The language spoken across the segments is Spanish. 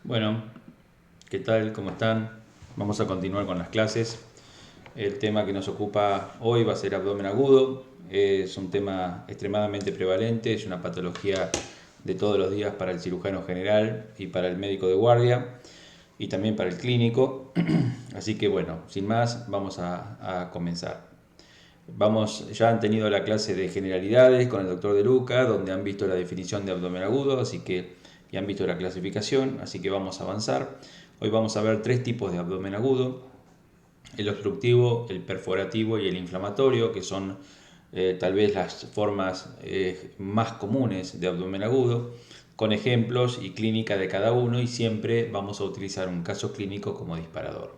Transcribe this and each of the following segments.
Bueno, ¿qué tal? ¿Cómo están? Vamos a continuar con las clases. El tema que nos ocupa hoy va a ser abdomen agudo. Es un tema extremadamente prevalente, es una patología de todos los días para el cirujano general y para el médico de guardia y también para el clínico. Así que bueno, sin más, vamos a comenzar. Ya han tenido la clase de generalidades con el doctor De Luca, donde han visto la definición de abdomen agudo, y han visto la clasificación, así que vamos a avanzar. Hoy vamos a ver tres tipos de abdomen agudo: el obstructivo, el perforativo y el inflamatorio, que son tal vez las formas más comunes de abdomen agudo, con ejemplos y clínica de cada uno, y siempre vamos a utilizar un caso clínico como disparador.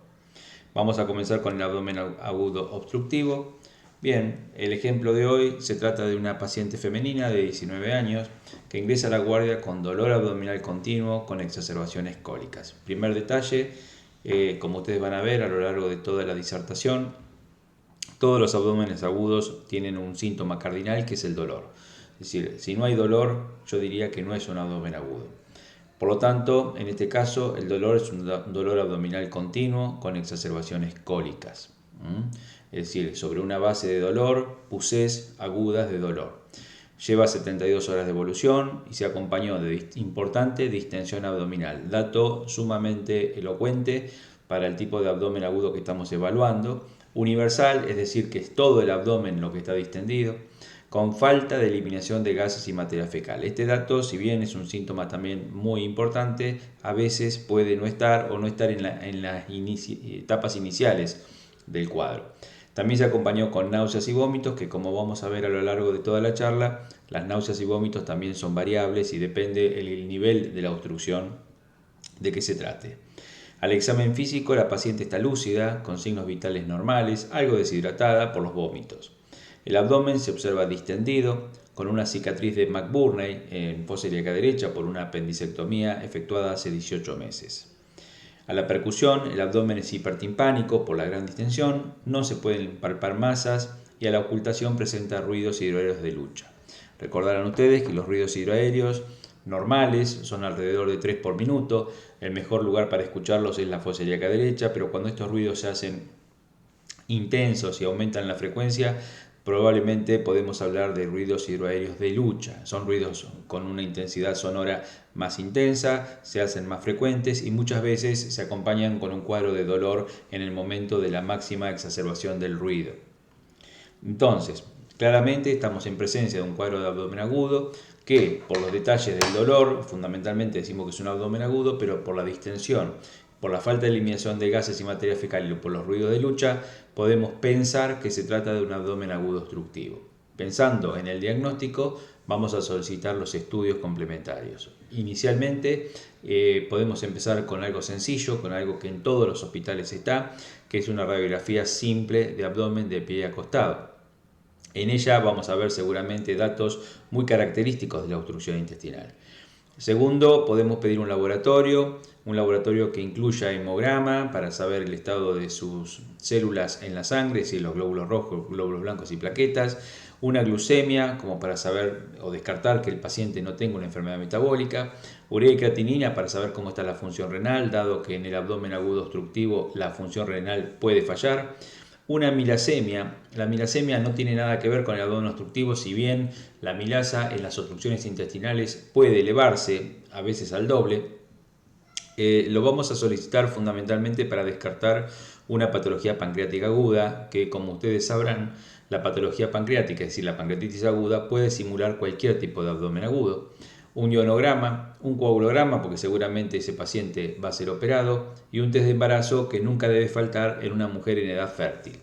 Vamos a comenzar con el abdomen agudo obstructivo. Bien, el ejemplo de hoy se trata de una paciente femenina de 19 años que ingresa a la guardia con dolor abdominal continuo con exacerbaciones cólicas. Primer detalle, como ustedes van a ver a lo largo de toda la disertación, todos los abdómenes agudos tienen un síntoma cardinal, que es el dolor. Es decir, si no hay dolor, yo diría que no es un abdomen agudo. Por lo tanto, en este caso, el dolor es un dolor abdominal continuo con exacerbaciones cólicas. Es decir, sobre una base de dolor, pusés agudas de dolor. Lleva 72 horas de evolución y se acompañó de importante distensión abdominal, dato sumamente elocuente para el tipo de abdomen agudo que estamos evaluando. Universal, es decir, que es todo el abdomen lo que está distendido, con falta de eliminación de gases y materia fecal. Este dato, si bien es un síntoma también muy importante, a veces puede no estar o no estar en las etapas iniciales del cuadro. También se acompañó con náuseas y vómitos, que como vamos a ver a lo largo de toda la charla, las náuseas y vómitos también son variables y depende el nivel de la obstrucción de que se trate. Al examen físico, la paciente está lúcida, con signos vitales normales, algo deshidratada por los vómitos. El abdomen se observa distendido, con una cicatriz de McBurney en fosa ilíaca derecha por una apendicectomía efectuada hace 18 meses. A la percusión, el abdomen es hipertimpánico por la gran distensión, no se pueden palpar masas y a la ocultación presenta ruidos hidroaéreos de lucha. Recordarán ustedes que los ruidos hidroaéreos normales son alrededor de 3 por minuto. El mejor lugar para escucharlos es la fosa ilíaca derecha, pero cuando estos ruidos se hacen intensos y aumentan la frecuencia, probablemente podemos hablar de ruidos hidroaéreos de lucha. Son ruidos con una intensidad sonora más intensa, se hacen más frecuentes y muchas veces se acompañan con un cuadro de dolor en el momento de la máxima exacerbación del ruido. Entonces, claramente estamos en presencia de un cuadro de abdomen agudo que, por los detalles del dolor, fundamentalmente decimos que es un abdomen agudo, pero por la distensión, por la falta de eliminación de gases y materia fecal y por los ruidos de lucha, podemos pensar que se trata de un abdomen agudo obstructivo. Pensando en el diagnóstico, vamos a solicitar los estudios complementarios. Inicialmente podemos empezar con algo sencillo, con algo que en todos los hospitales está, que es una radiografía simple de abdomen de pie acostado. En ella vamos a ver seguramente datos muy característicos de la obstrucción intestinal. Segundo, podemos pedir un laboratorio que incluya hemograma para saber el estado de sus células en la sangre, si los glóbulos rojos, glóbulos blancos y plaquetas, una glucemia como para saber o descartar que el paciente no tenga una enfermedad metabólica, urea y creatinina para saber cómo está la función renal, dado que en el abdomen agudo obstructivo la función renal puede fallar. Una milasemia. La milasemia no tiene nada que ver con el abdomen obstructivo, si bien la milasa en las obstrucciones intestinales puede elevarse a veces al doble. Lo vamos a solicitar fundamentalmente para descartar una patología pancreática aguda, que como ustedes sabrán, la patología pancreática, es decir, la pancreatitis aguda, puede simular cualquier tipo de abdomen agudo. Un ionograma, un coagulograma, porque seguramente ese paciente va a ser operado, y un test de embarazo que nunca debe faltar en una mujer en edad fértil.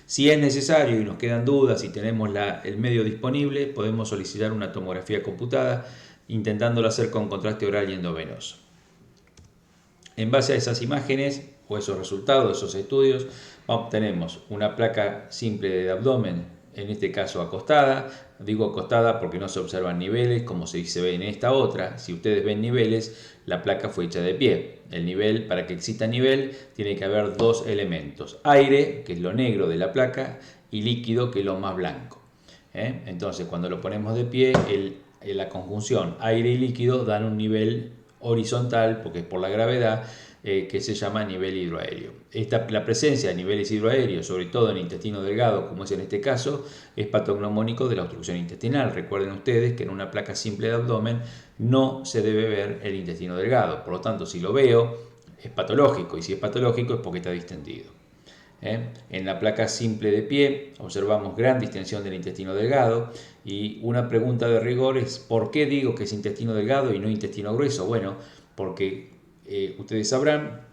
Si es necesario y nos quedan dudas y tenemos el medio disponible, podemos solicitar una tomografía computada, intentándolo hacer con contraste oral y endovenoso. En base a esas imágenes o esos resultados, esos estudios, obtenemos una placa simple de abdomen, en este caso acostada. Digo acostada porque no se observan niveles como se ve en esta otra. Si ustedes ven niveles, la placa fue hecha de pie. El nivel, para que exista nivel, tiene que haber dos elementos: aire, que es lo negro de la placa, y líquido, que es lo más blanco. Entonces, cuando lo ponemos de pie, la conjunción aire y líquido dan un nivel horizontal, porque es por la gravedad, que se llama nivel hidroaéreo. La presencia de niveles hidroaéreos, sobre todo en el intestino delgado, como es en este caso, es patognomónico de la obstrucción intestinal. Recuerden ustedes que en una placa simple de abdomen no se debe ver el intestino delgado. Por lo tanto, si lo veo, es patológico, y si es patológico es porque está distendido. En la placa simple de pie observamos gran distensión del intestino delgado, y una pregunta de rigor es ¿por qué digo que es intestino delgado y no intestino grueso? Bueno, porque ustedes sabrán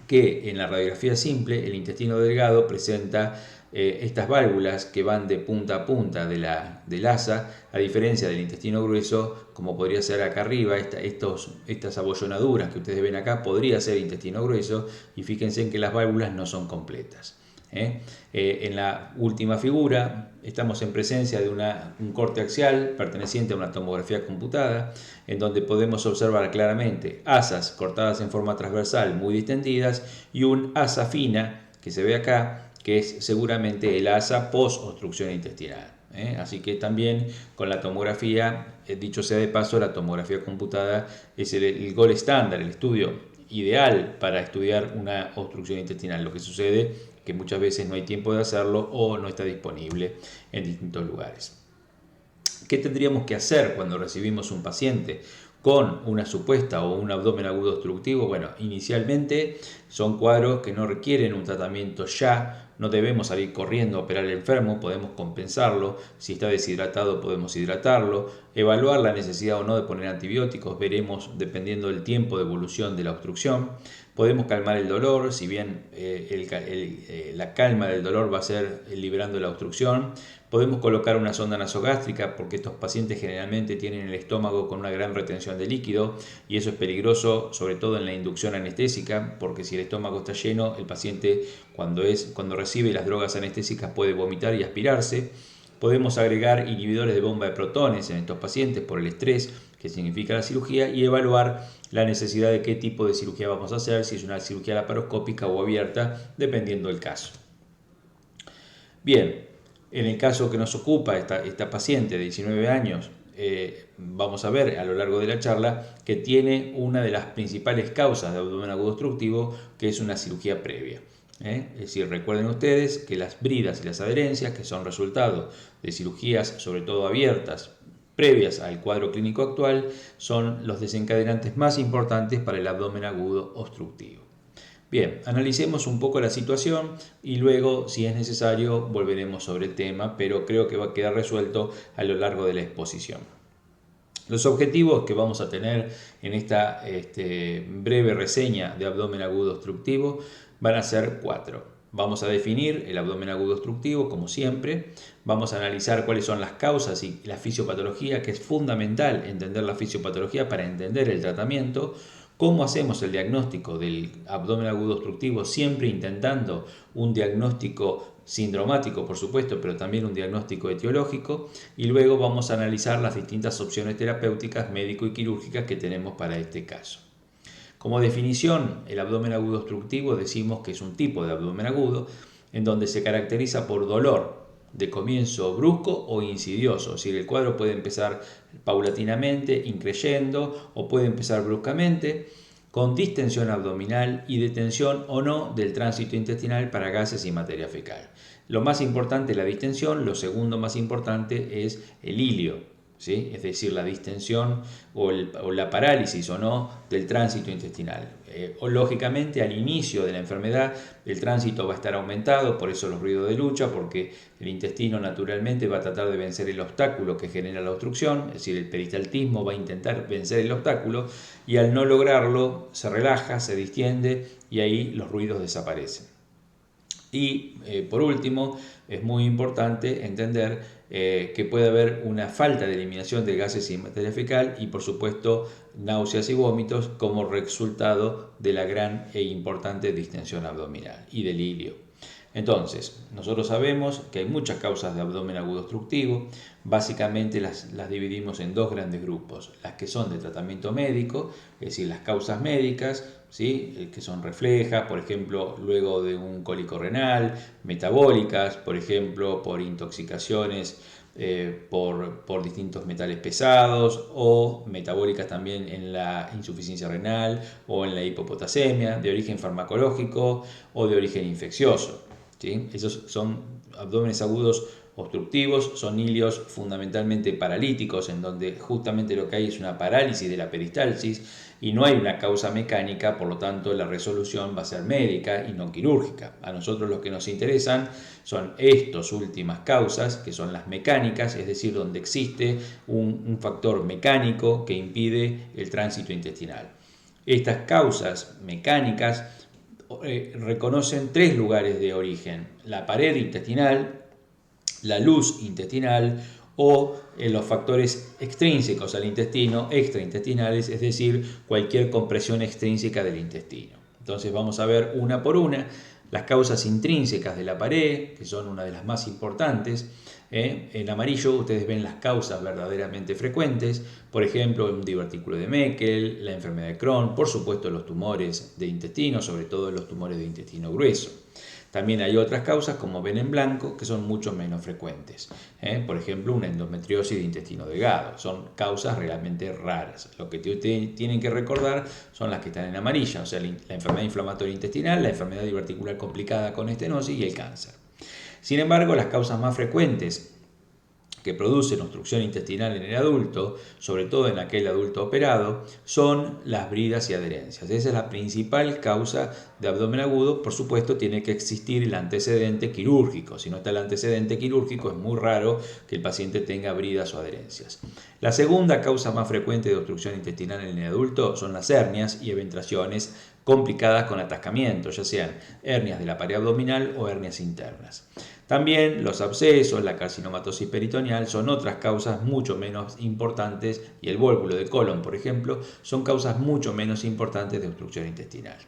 que en la radiografía simple el intestino delgado presenta estas válvulas que van de punta a punta del asa, a diferencia del intestino grueso, como podría ser acá arriba, estas abollonaduras que ustedes ven acá, podría ser intestino grueso, y fíjense en que las válvulas no son completas. En la última figura estamos en presencia de un corte axial perteneciente a una tomografía computada, en donde podemos observar claramente asas cortadas en forma transversal muy distendidas y un asa fina que se ve acá, que es seguramente el asa post-obstrucción intestinal. Así que también con la tomografía, dicho sea de paso, la tomografía computada es el gold estándar, el estudio ideal para estudiar una obstrucción intestinal. Lo que sucede que muchas veces no hay tiempo de hacerlo o no está disponible en distintos lugares. ¿Qué tendríamos que hacer cuando recibimos un paciente con una supuesta o un abdomen agudo obstructivo? Bueno, inicialmente son cuadros que no requieren un tratamiento ya. No debemos salir corriendo a operar al enfermo, podemos compensarlo. Si está deshidratado, podemos hidratarlo. Evaluar la necesidad o no de poner antibióticos, veremos dependiendo del tiempo de evolución de la obstrucción. Podemos calmar el dolor, si bien la calma del dolor va a ser liberando la obstrucción. Podemos colocar una sonda nasogástrica, porque estos pacientes generalmente tienen el estómago con una gran retención de líquido, y eso es peligroso, sobre todo en la inducción anestésica, porque si el estómago está lleno, el paciente cuando recibe las drogas anestésicas puede vomitar y aspirarse. Podemos agregar inhibidores de bomba de protones en estos pacientes por el estrés que significa la cirugía, y evaluar la necesidad de qué tipo de cirugía vamos a hacer, si es una cirugía laparoscópica o abierta, dependiendo del caso. Bien, en el caso que nos ocupa esta paciente de 19 años, vamos a ver a lo largo de la charla que tiene una de las principales causas de abdomen agudo obstructivo, que es una cirugía previa. Es decir, recuerden ustedes que las bridas y las adherencias, que son resultado de cirugías sobre todo abiertas previas al cuadro clínico actual, son los desencadenantes más importantes para el abdomen agudo obstructivo. Bien, analicemos un poco la situación y luego, si es necesario, volveremos sobre el tema, pero creo que va a quedar resuelto a lo largo de la exposición. Los objetivos que vamos a tener en esta breve reseña de abdomen agudo obstructivo van a ser 4. Vamos a definir el abdomen agudo obstructivo, como siempre. Vamos a analizar cuáles son las causas y la fisiopatología, que es fundamental entender la fisiopatología para entender el tratamiento. ¿Cómo hacemos el diagnóstico del abdomen agudo obstructivo? Siempre intentando un diagnóstico sindromático, por supuesto, pero también un diagnóstico etiológico. Y luego vamos a analizar las distintas opciones terapéuticas, médico y quirúrgicas, que tenemos para este caso. Como definición, el abdomen agudo obstructivo decimos que es un tipo de abdomen agudo en donde se caracteriza por dolor de comienzo brusco o insidioso. Es decir, el cuadro puede empezar paulatinamente, increyendo, o puede empezar bruscamente, con distensión abdominal y detención o no del tránsito intestinal para gases y materia fecal. Lo más importante es la distensión, lo segundo más importante es el ilio. ¿Sí? Es decir, la distensión o la parálisis o no del tránsito intestinal. Lógicamente, al inicio de la enfermedad el tránsito va a estar aumentado, por eso los ruidos de lucha, porque el intestino naturalmente va a tratar de vencer el obstáculo que genera la obstrucción, es decir, el peristaltismo va a intentar vencer el obstáculo, y al no lograrlo se relaja, se distiende y ahí los ruidos desaparecen. Y por último, es muy importante entender que puede haber una falta de eliminación de gases y materia fecal, y por supuesto náuseas y vómitos como resultado de la gran e importante distensión abdominal y del ilio. Entonces, nosotros sabemos que hay muchas causas de abdomen agudo obstructivo. Básicamente las dividimos en dos grandes grupos: las que son de tratamiento médico, es decir, las causas médicas, ¿sí? Que son reflejas, por ejemplo, luego de un cólico renal; metabólicas, por ejemplo, por intoxicaciones por distintos metales pesados, o metabólicas también en la insuficiencia renal o en la hipopotasemia, de origen farmacológico o de origen infeccioso, ¿sí? Esos son abdómenes agudos obstructivos, son ilios fundamentalmente paralíticos, en donde justamente lo que hay es una parálisis de la peristalsis y no hay una causa mecánica, por lo tanto la resolución va a ser médica y no quirúrgica. A nosotros lo que nos interesan son estas últimas causas, que son las mecánicas, es decir, donde existe un factor mecánico que impide el tránsito intestinal. Estas causas mecánicas reconocen 3 lugares de origen: la pared intestinal, la luz intestinal o los factores extrínsecos al intestino, extraintestinales, es decir, cualquier compresión extrínseca del intestino. Entonces vamos a ver una por una las causas intrínsecas de la pared, que son una de las más importantes. En amarillo ustedes ven las causas verdaderamente frecuentes, por ejemplo, un divertículo de Meckel, la enfermedad de Crohn, por supuesto los tumores de intestino, sobre todo los tumores de intestino grueso. También hay otras causas, como ven en blanco, que son mucho menos frecuentes. Por ejemplo, una endometriosis de intestino delgado. Son causas realmente raras. Lo que tienen que recordar son las que están en amarilla, o sea, la enfermedad inflamatoria intestinal, la enfermedad diverticular complicada con estenosis y el cáncer. Sin embargo, las causas más frecuentes que producen obstrucción intestinal en el adulto, sobre todo en aquel adulto operado, son las bridas y adherencias. Esa es la principal causa de abdomen agudo. Por supuesto, tiene que existir el antecedente quirúrgico. Si no está el antecedente quirúrgico, es muy raro que el paciente tenga bridas o adherencias. La segunda causa más frecuente de obstrucción intestinal en el adulto son las hernias y eventuaciones complicadas con atascamiento, ya sean hernias de la pared abdominal o hernias internas. También los abscesos, la carcinomatosis peritoneal son otras causas mucho menos importantes, y el vólvulo de colon, por ejemplo, son causas mucho menos importantes de obstrucción intestinal.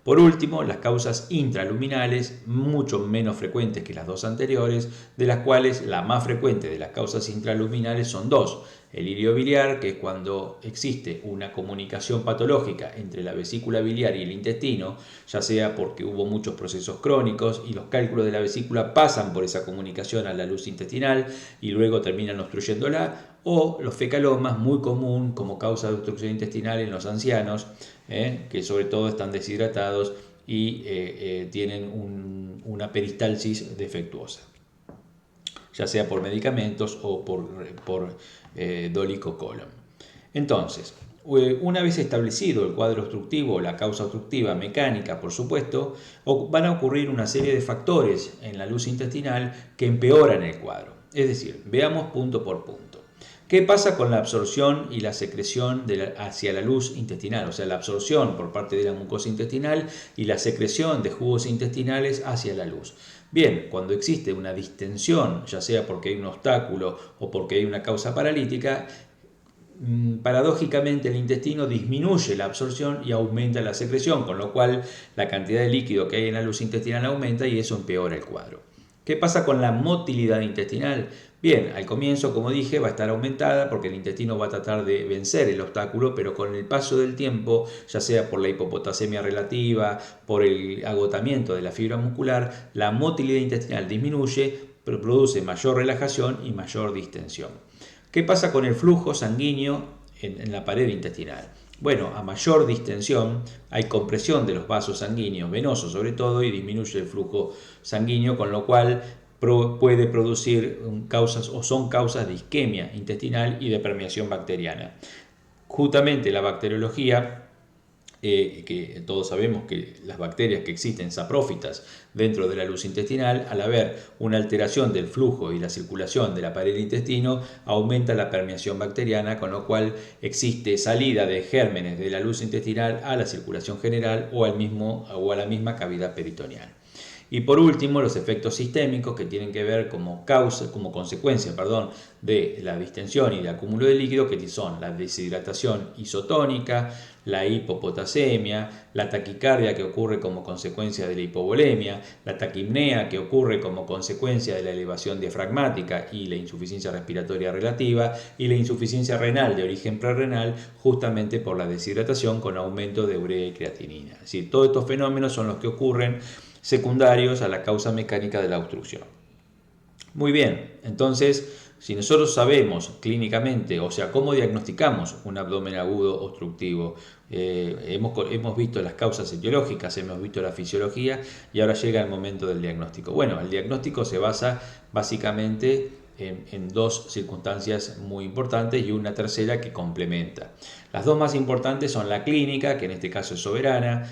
Por último, las causas intraluminales, mucho menos frecuentes que las dos anteriores, de las cuales la más frecuente de las causas intraluminales son 2. El ilio biliar, que es cuando existe una comunicación patológica entre la vesícula biliar y el intestino, ya sea porque hubo muchos procesos crónicos y los cálculos de la vesícula pasan por esa comunicación a la luz intestinal y luego terminan obstruyéndola, o los fecalomas, muy común como causa de obstrucción intestinal en los ancianos, que sobre todo están deshidratados y tienen una peristalsis defectuosa, ya sea por medicamentos o por dólico colon. Entonces, una vez establecido el cuadro obstructivo o la causa obstructiva mecánica, por supuesto, van a ocurrir una serie de factores en la luz intestinal que empeoran el cuadro. Es decir, veamos punto por punto. ¿Qué pasa con la absorción y la secreción hacia la luz intestinal? O sea, la absorción por parte de la mucosa intestinal y la secreción de jugos intestinales hacia la luz. Bien, cuando existe una distensión, ya sea porque hay un obstáculo o porque hay una causa paralítica, paradójicamente el intestino disminuye la absorción y aumenta la secreción, con lo cual la cantidad de líquido que hay en la luz intestinal aumenta y eso empeora el cuadro. ¿Qué pasa con la motilidad intestinal? Bien, al comienzo, como dije, va a estar aumentada porque el intestino va a tratar de vencer el obstáculo, pero con el paso del tiempo, ya sea por la hipopotasemia relativa, por el agotamiento de la fibra muscular, la motilidad intestinal disminuye, pero produce mayor relajación y mayor distensión. ¿Qué pasa con el flujo sanguíneo en la pared intestinal? Bueno, a mayor distensión hay compresión de los vasos sanguíneos, venosos sobre todo, y disminuye el flujo sanguíneo, con lo cual puede producir son causas de isquemia intestinal y de permeación bacteriana. Justamente la bacteriología, que todos sabemos que las bacterias que existen saprófitas dentro de la luz intestinal, al haber una alteración del flujo y la circulación de la pared del intestino, aumenta la permeación bacteriana, con lo cual existe salida de gérmenes de la luz intestinal a la circulación general o a la misma cavidad peritoneal. Y por último, los efectos sistémicos, que tienen que ver como consecuencia de la distensión y de acúmulo de líquido, que son la deshidratación isotónica, la hipopotasemia, la taquicardia, que ocurre como consecuencia de la hipovolemia, la taquipnea, que ocurre como consecuencia de la elevación diafragmática y la insuficiencia respiratoria relativa, y la insuficiencia renal de origen prerrenal, justamente por la deshidratación con aumento de urea y creatinina. Es decir, todos estos fenómenos son los que ocurren secundarios a la causa mecánica de la obstrucción. Muy bien, entonces, si nosotros sabemos clínicamente, o sea, cómo diagnosticamos un abdomen agudo obstructivo, hemos visto las causas etiológicas, hemos visto la fisiología y ahora llega el momento del diagnóstico. Bueno, el diagnóstico se basa básicamente en dos circunstancias muy importantes y una tercera que complementa. Las dos más importantes son la clínica, que en este caso es soberana,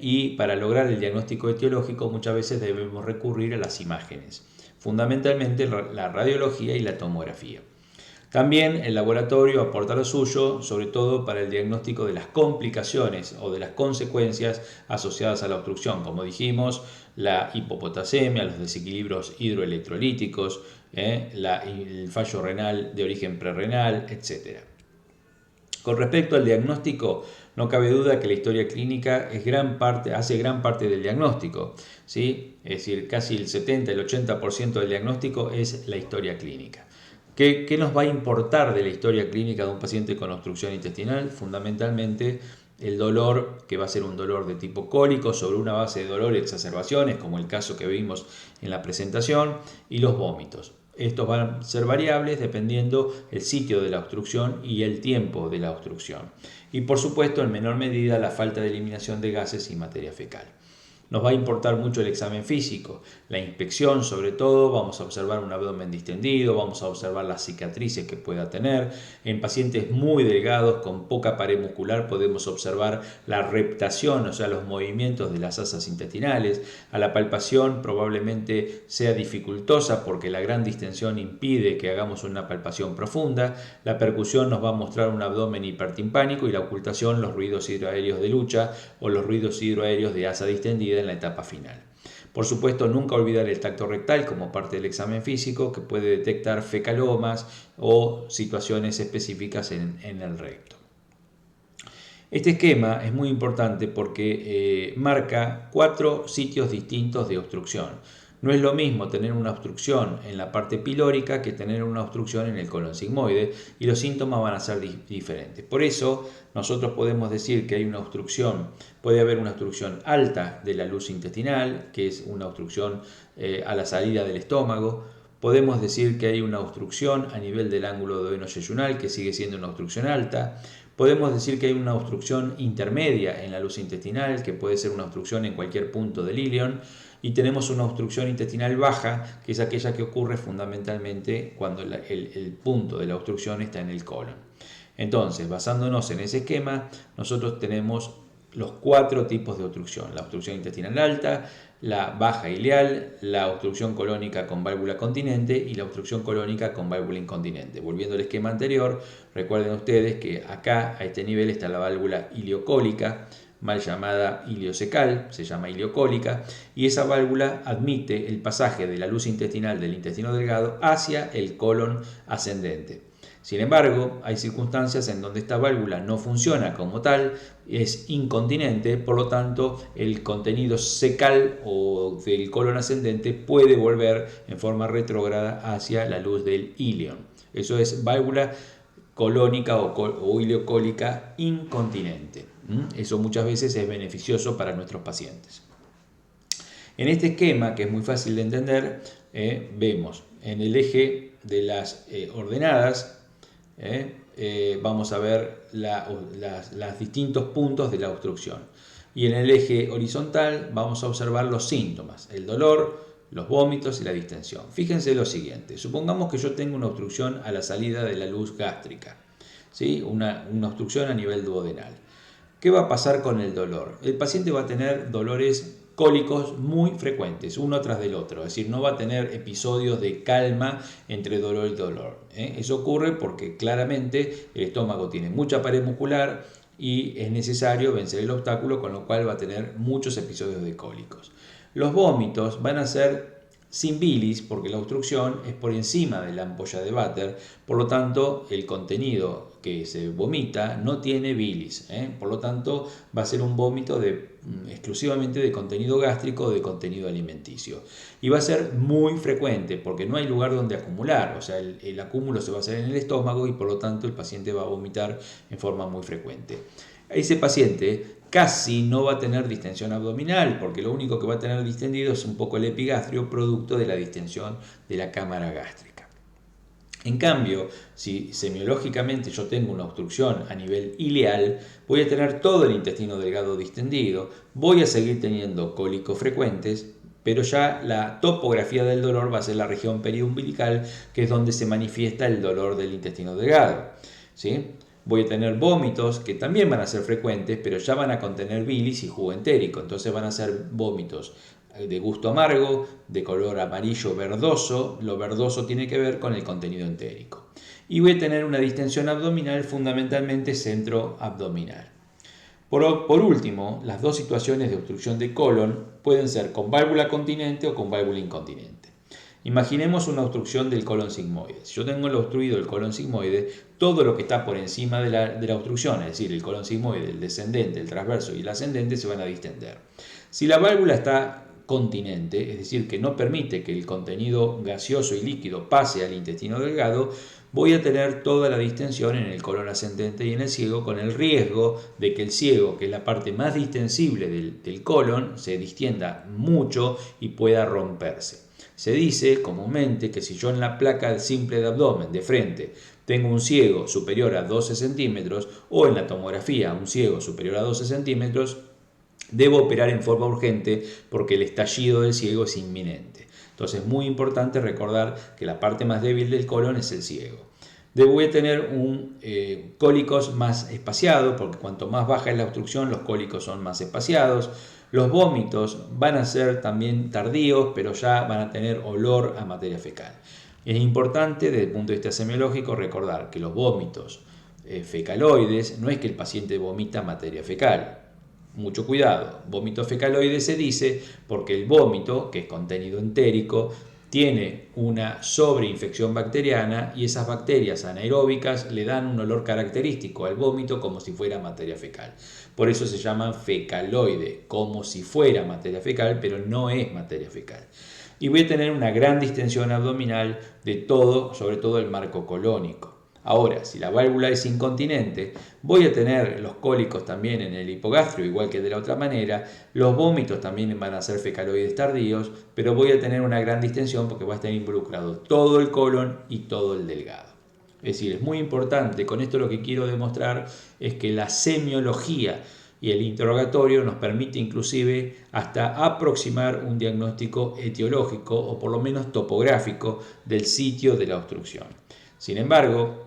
y para lograr el diagnóstico etiológico muchas veces debemos recurrir a las imágenes, fundamentalmente la radiología y la tomografía. También el laboratorio aporta lo suyo, sobre todo para el diagnóstico de las complicaciones o de las consecuencias asociadas a la obstrucción, como dijimos, la hipopotasemia, los desequilibrios hidroelectrolíticos, el fallo renal de origen prerrenal, etc. Con respecto al diagnóstico, no cabe duda que la historia clínica hace gran parte del diagnóstico, ¿sí? Es decir, casi el 70, el 80% del diagnóstico es la historia clínica. ¿Qué nos va a importar de la historia clínica de un paciente con obstrucción intestinal? Fundamentalmente el dolor, que va a ser un dolor de tipo cólico sobre una base de dolor y exacerbaciones, como el caso que vimos en la presentación, y los vómitos. Estos van a ser variables dependiendo el sitio de la obstrucción y el tiempo de la obstrucción. Y por supuesto, en menor medida, la falta de eliminación de gases y materia fecal. Nos va a importar mucho el examen físico, la inspección sobre todo, vamos a observar un abdomen distendido, vamos a observar las cicatrices que pueda tener. En pacientes muy delgados con poca pared muscular podemos observar la reptación, o sea, los movimientos de las asas intestinales. A la palpación probablemente sea dificultosa porque la gran distensión impide que hagamos una palpación profunda. La percusión nos va a mostrar un abdomen hipertimpánico y la ocultación los ruidos hidroaéreos de lucha o los ruidos hidroaéreos de asa distendida en la etapa final. Por supuesto, nunca olvidar el tacto rectal como parte del examen físico que puede detectar fecalomas o situaciones específicas en el recto. Este esquema es muy importante porque marca 4 sitios distintos de obstrucción. No es lo mismo tener una obstrucción en la parte pilórica que tener una obstrucción en el colon sigmoide y los síntomas van a ser diferentes. Por eso nosotros podemos decir que hay una obstrucción, puede haber una obstrucción alta de la luz intestinal, que es una obstrucción a la salida del estómago. Podemos decir que hay una obstrucción a nivel del ángulo duodeno-yeyunal, que sigue siendo una obstrucción alta. Podemos decir que hay una obstrucción intermedia en la luz intestinal, que puede ser una obstrucción en cualquier punto del ilion. Y tenemos una obstrucción intestinal baja, que es aquella que ocurre fundamentalmente cuando el punto de la obstrucción está en el colon. Entonces, basándonos en ese esquema, nosotros tenemos los 4 tipos de obstrucción: la obstrucción intestinal alta, la baja ileal, la obstrucción colónica con válvula continente y la obstrucción colónica con válvula incontinente. Volviendo al esquema anterior, recuerden ustedes que acá a este nivel está la válvula ileocólica, mal llamada iliocecal, se llama ileocólica, y esa válvula admite el pasaje de la luz intestinal del intestino delgado hacia el colon ascendente. Sin embargo, hay circunstancias en donde esta válvula no funciona como tal, es incontinente, por lo tanto el contenido cecal o del colon ascendente puede volver en forma retrógrada hacia la luz del ilion. Eso es válvula colónica o ileocólica incontinente. Eso muchas veces es beneficioso para nuestros pacientes. En este esquema, que es muy fácil de entender, vemos en el eje de las ordenadas, vamos a ver los distintos puntos de la obstrucción. Y en el eje horizontal vamos a observar los síntomas: el dolor, los vómitos y la distensión. Fíjense lo siguiente: supongamos que yo tengo una obstrucción a la salida de la luz gástrica, ¿sí? Una obstrucción a nivel duodenal. ¿Qué va a pasar con el dolor? El paciente va a tener dolores cólicos muy frecuentes, uno tras del otro, es decir, no va a tener episodios de calma entre dolor y dolor. Eso ocurre porque claramente el estómago tiene mucha pared muscular y es necesario vencer el obstáculo, con lo cual va a tener muchos episodios de cólicos. Los vómitos van a ser sin bilis porque la obstrucción es por encima de la ampolla de váter, por lo tanto el contenido que se vomita no tiene bilis, por lo tanto va a ser un vómito exclusivamente de contenido gástrico o de contenido alimenticio, y va a ser muy frecuente porque no hay lugar donde acumular, o sea, el acúmulo se va a hacer en el estómago y por lo tanto el paciente va a vomitar en forma muy frecuente. Ese paciente casi no va a tener distensión abdominal, porque lo único que va a tener distendido es un poco el epigastrio, producto de la distensión de la cámara gástrica. En cambio, si semiológicamente yo tengo una obstrucción a nivel ileal, voy a tener todo el intestino delgado distendido, voy a seguir teniendo cólicos frecuentes, pero ya la topografía del dolor va a ser la región periumbilical, que es donde se manifiesta el dolor del intestino delgado, ¿sí? Voy a tener vómitos que también van a ser frecuentes, pero ya van a contener bilis y jugo entérico, entonces van a ser vómitos de gusto amargo, de color amarillo verdoso. Lo verdoso tiene que ver con el contenido entérico. Y voy a tener una distensión abdominal, fundamentalmente centroabdominal. Por último, las dos situaciones de obstrucción de colon pueden ser con válvula continente o con válvula incontinente. Imaginemos una obstrucción del colon sigmoide. Si yo tengo obstruido el colon sigmoide, todo lo que está por encima de la obstrucción, es decir, el colon sigmoide, el descendente, el transverso y el ascendente, se van a distender. Si la válvula está continente, es decir, que no permite que el contenido gaseoso y líquido pase al intestino delgado, voy a tener toda la distensión en el colon ascendente y en el ciego, con el riesgo de que el ciego, que es la parte más distensible del colon, se distienda mucho y pueda romperse. Se dice comúnmente que si yo en la placa simple de abdomen de frente tengo un ciego superior a 12 centímetros o en la tomografía un ciego superior a 12 centímetros, debo operar en forma urgente porque el estallido del ciego es inminente. Entonces es muy importante recordar que la parte más débil del colon es el ciego. Voy a tener cólicos más espaciados, porque cuanto más baja es la obstrucción, los cólicos son más espaciados. Los vómitos van a ser también tardíos, pero ya van a tener olor a materia fecal. Es importante desde el punto de vista semiológico recordar que los vómitos fecaloides no es que el paciente vomita materia fecal. Mucho cuidado, vómito fecaloide se dice porque el vómito, que es contenido entérico, tiene una sobreinfección bacteriana y esas bacterias anaeróbicas le dan un olor característico al vómito como si fuera materia fecal. Por eso se llama fecaloide, como si fuera materia fecal, pero no es materia fecal. Y voy a tener una gran distensión abdominal de todo, sobre todo el marco colónico. Ahora, si la válvula es incontinente, voy a tener los cólicos también en el hipogastrio, igual que de la otra manera. Los vómitos también van a ser fecaloides tardíos, pero voy a tener una gran distensión porque va a estar involucrado todo el colon y todo el delgado. Es decir, es muy importante, con esto lo que quiero demostrar es que la semiología y el interrogatorio nos permite inclusive hasta aproximar un diagnóstico etiológico o por lo menos topográfico del sitio de la obstrucción. Sin embargo,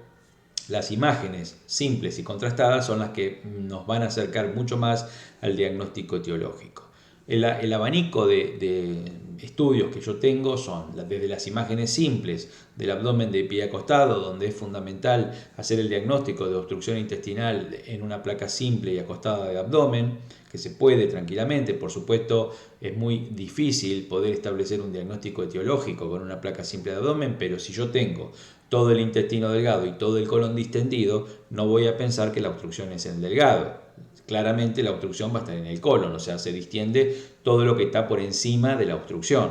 las imágenes simples y contrastadas son las que nos van a acercar mucho más al diagnóstico etiológico. El abanico de estudios que yo tengo son desde las imágenes simples del abdomen de pie acostado, donde es fundamental hacer el diagnóstico de obstrucción intestinal en una placa simple y acostada de abdomen, que se puede tranquilamente. Por supuesto, es muy difícil poder establecer un diagnóstico etiológico con una placa simple de abdomen, pero si yo tengo todo el intestino delgado y todo el colon distendido, no voy a pensar que la obstrucción es en el delgado. Claramente la obstrucción va a estar en el colon, o sea, se distiende todo lo que está por encima de la obstrucción.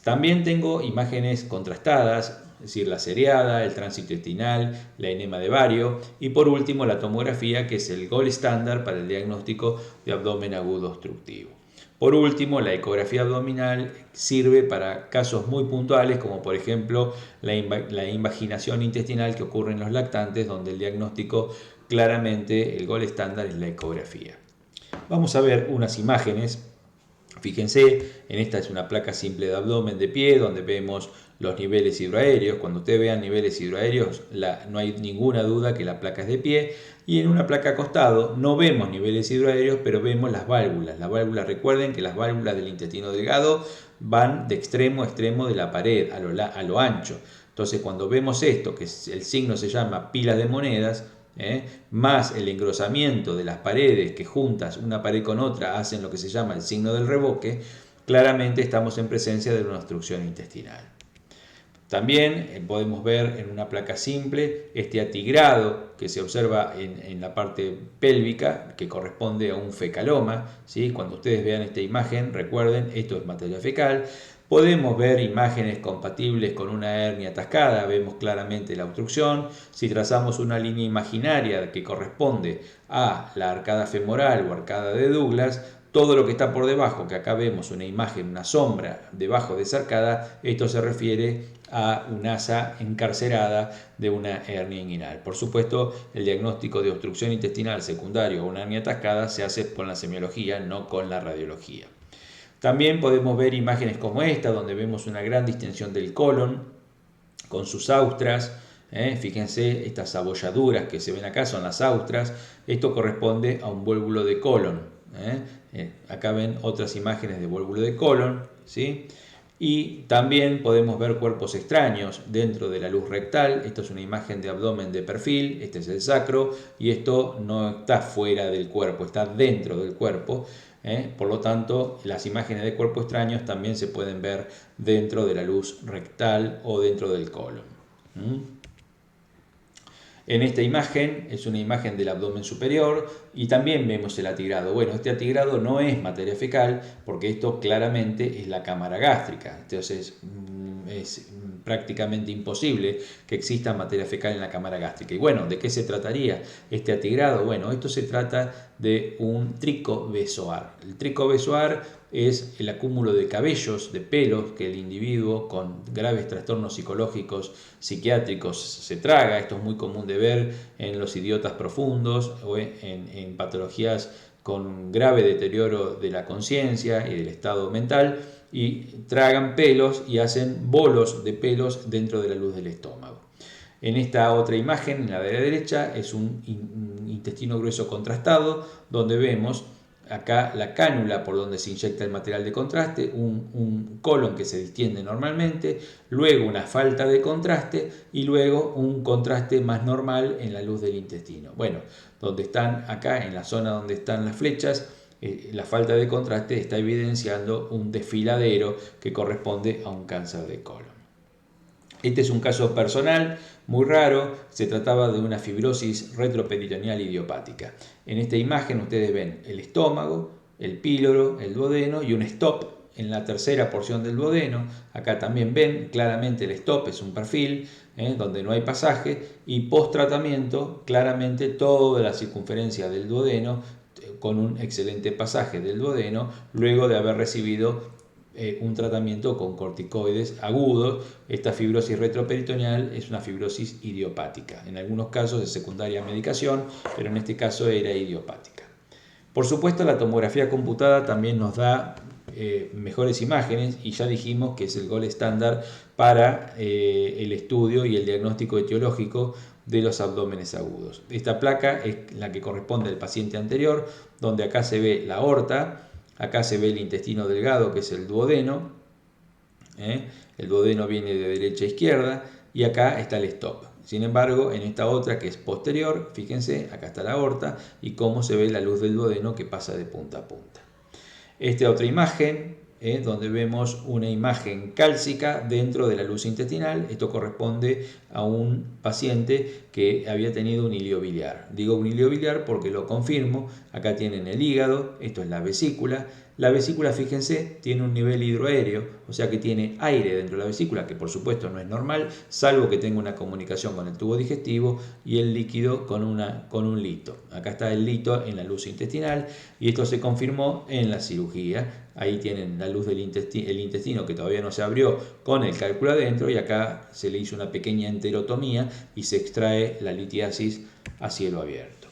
También tengo imágenes contrastadas, es decir, la cereada, el tránsito intestinal, la enema de Vario y por último la tomografía, que es el gold estándar para el diagnóstico de abdomen agudo obstructivo. Por último, la ecografía abdominal sirve para casos muy puntuales, como por ejemplo la invaginación intestinal que ocurre en los lactantes, donde el diagnóstico claramente, el gold estándar es la ecografía. Vamos a ver unas imágenes. Fíjense, en esta es una placa simple de abdomen de pie, donde vemos los niveles hidroaéreos. Cuando ustedes vean niveles hidroaéreos, no hay ninguna duda que la placa es de pie. Y en una placa acostado no vemos niveles hidroaéreos, pero vemos las válvulas. Las válvulas, recuerden que las válvulas del intestino delgado van de extremo a extremo de la pared, a lo ancho. Entonces, cuando vemos esto, que el signo se llama pilas de monedas, más el engrosamiento de las paredes que juntas una pared con otra hacen lo que se llama el signo del revoque, claramente estamos en presencia de una obstrucción intestinal. También podemos ver en una placa simple este atigrado que se observa en la parte pélvica, que corresponde a un fecaloma, ¿sí? Cuando ustedes vean esta imagen, recuerden, esto es materia fecal. Podemos ver imágenes compatibles con una hernia atascada, vemos claramente la obstrucción. Si trazamos una línea imaginaria que corresponde a la arcada femoral o arcada de Douglas, todo lo que está por debajo, que acá vemos una imagen, una sombra debajo de esa arcada, esto se refiere a un asa encarcerada de una hernia inguinal. Por supuesto, el diagnóstico de obstrucción intestinal secundario a una hernia atascada se hace con la semiología, no con la radiología. También podemos ver imágenes como esta, donde vemos una gran distensión del colon con sus austras. Fíjense, estas abolladuras que se ven acá son las austras. Esto corresponde a un vuélvulo de colon. Acá ven otras imágenes de vuélvulo de colon, ¿sí? Y también podemos ver cuerpos extraños dentro de la luz rectal. Esto es una imagen de abdomen de perfil, este es el sacro, y esto no está fuera del cuerpo, está dentro del cuerpo. Por lo tanto, las imágenes de cuerpos extraños también se pueden ver dentro de la luz rectal o dentro del colon. En esta imagen es una imagen del abdomen superior y también vemos el atigrado. Bueno, este atigrado no es materia fecal porque esto claramente es la cámara gástrica. Entonces es prácticamente imposible que exista materia fecal en la cámara gástrica. Y bueno, ¿de qué se trataría este atigrado? Bueno, esto se trata de un tricobezoar. El tricobezoar es el acúmulo de cabellos, de pelos que el individuo con graves trastornos psicológicos, psiquiátricos se traga. Esto es muy común de ver en los idiotas profundos o en patologías con grave deterioro de la conciencia y del estado mental, y tragan pelos y hacen bolos de pelos dentro de la luz del estómago. En esta otra imagen, en la de la derecha, es un intestino grueso contrastado, donde vemos acá la cánula por donde se inyecta el material de contraste, un colon que se distiende normalmente, luego una falta de contraste y luego un contraste más normal en la luz del intestino. Bueno, donde están acá, en la zona donde están las flechas, la falta de contraste está evidenciando un desfiladero que corresponde a un cáncer de colon. Este es un caso personal muy raro, se trataba de una fibrosis retroperitoneal idiopática. En esta imagen ustedes ven el estómago, el píloro, el duodeno y un stop en la tercera porción del duodeno. Acá también ven claramente el stop, es un perfil donde no hay pasaje, y post tratamiento claramente toda la circunferencia del duodeno con un excelente pasaje del duodeno luego de haber recibido un tratamiento con corticoides agudos. Esta fibrosis retroperitoneal es una fibrosis idiopática. En algunos casos es secundaria a medicación, pero en este caso era idiopática. Por supuesto, la tomografía computada también nos da mejores imágenes, y ya dijimos que es el gold estándar para el estudio y el diagnóstico etiológico de los abdómenes agudos. Esta placa es la que corresponde al paciente anterior, donde acá se ve la aorta. Acá se ve el intestino delgado, que es el duodeno. El duodeno viene de derecha a izquierda y acá está el stop. Sin embargo, en esta otra que es posterior, fíjense, acá está la aorta y cómo se ve la luz del duodeno que pasa de punta a punta. Esta otra imagen, donde vemos una imagen cálcica dentro de la luz intestinal. Esto corresponde a un paciente que había tenido un ilio biliar. Digo un ilio biliar porque lo confirmo. Acá tienen el hígado, esto es la vesícula. La vesícula, fíjense, tiene un nivel hidroaéreo, o sea que tiene aire dentro de la vesícula, que por supuesto no es normal, salvo que tenga una comunicación con el tubo digestivo, y el líquido con un lito. Acá está el lito en la luz intestinal, y esto se confirmó en la cirugía. Ahí tienen la luz del intestino que todavía no se abrió con el cálculo adentro, y acá se le hizo una pequeña enterotomía y se extrae la litiasis a cielo abierto.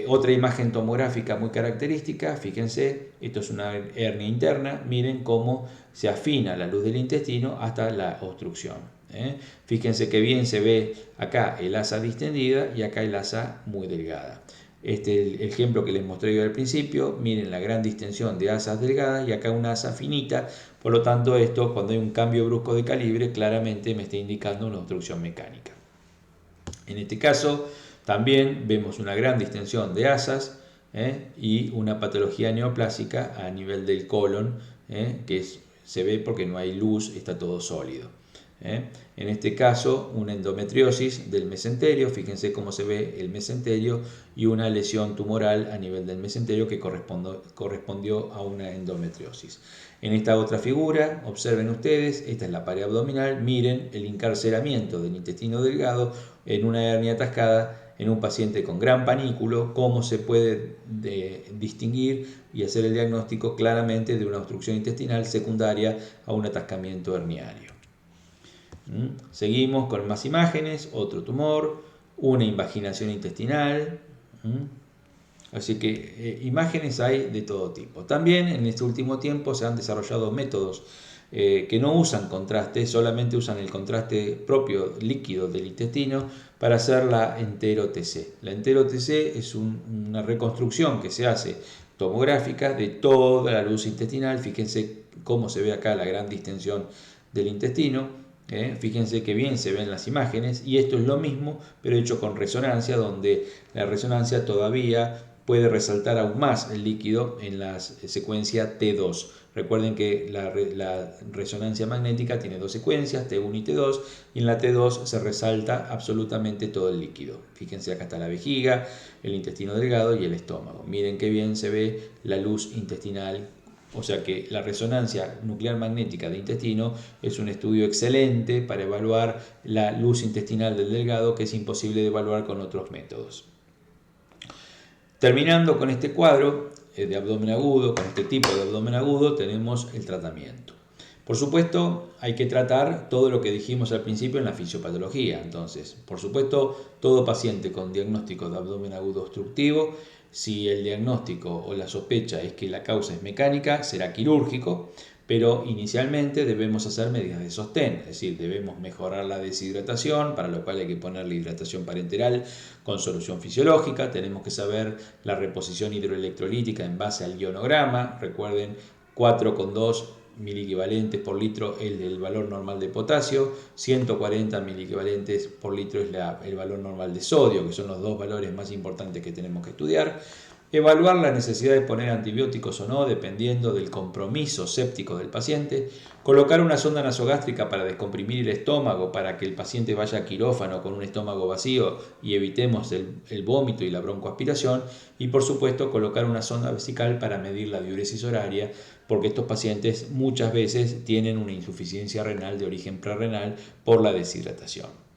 Otra imagen tomográfica muy característica, fíjense, esto es una hernia interna, miren cómo se afina la luz del intestino hasta la obstrucción. Fíjense que bien se ve acá el asa distendida y acá el asa muy delgada. Este es el ejemplo que les mostré yo al principio. Miren la gran distensión de asas delgadas y acá una asa finita. Por lo tanto, esto, cuando hay un cambio brusco de calibre, claramente me está indicando una obstrucción mecánica. En este caso también vemos una gran distensión de asas y una patología neoplásica a nivel del colon, se ve porque no hay luz, está todo sólido. En este caso, una endometriosis del mesenterio, fíjense cómo se ve el mesenterio, y una lesión tumoral a nivel del mesenterio que correspondió a una endometriosis. En esta otra figura, observen ustedes, esta es la pared abdominal, miren el encarcelamiento del intestino delgado en una hernia atascada en un paciente con gran panículo, cómo se puede distinguir y hacer el diagnóstico claramente de una obstrucción intestinal secundaria a un atascamiento herniario. Seguimos con más imágenes, otro tumor, una invaginación intestinal. Así que imágenes hay de todo tipo. También en este último tiempo se han desarrollado métodos que no usan contraste, solamente usan el contraste propio líquido del intestino para hacer la entero-TC. La entero-TC es una reconstrucción que se hace tomográfica de toda la luz intestinal. Fíjense cómo se ve acá la gran distensión del intestino. Fíjense que bien se ven las imágenes, y esto es lo mismo pero hecho con resonancia, donde la resonancia todavía puede resaltar aún más el líquido en la secuencia T2. Recuerden que la resonancia magnética tiene dos secuencias, T1 y T2, y en la T2 se resalta absolutamente todo el líquido. Fíjense, acá está la vejiga, el intestino delgado y el estómago. Miren qué bien se ve la luz intestinal. O sea que la resonancia nuclear magnética de intestino es un estudio excelente para evaluar la luz intestinal del delgado, que es imposible de evaluar con otros métodos. Terminando con este cuadro de abdomen agudo, con este tipo de abdomen agudo, tenemos el tratamiento. Por supuesto, hay que tratar todo lo que dijimos al principio en la fisiopatología. Entonces, por supuesto, todo paciente con diagnóstico de abdomen agudo obstructivo, si el diagnóstico o la sospecha es que la causa es mecánica, será quirúrgico, pero inicialmente debemos hacer medidas de sostén, es decir, debemos mejorar la deshidratación, para lo cual hay que ponerle hidratación parenteral con solución fisiológica. Tenemos que saber la reposición hidroelectrolítica en base al ionograma. Recuerden, 4,2 miliequivalentes por litro es el valor normal de potasio, 140 miliequivalentes por litro es el valor normal de sodio, que son los dos valores más importantes que tenemos que estudiar. Evaluar la necesidad de poner antibióticos o no, dependiendo del compromiso séptico del paciente. Colocar una sonda nasogástrica para descomprimir el estómago, para que el paciente vaya a quirófano con un estómago vacío y evitemos el vómito y la broncoaspiración. Y por supuesto, colocar una sonda vesical para medir la diuresis horaria, porque estos pacientes muchas veces tienen una insuficiencia renal de origen prerrenal por la deshidratación.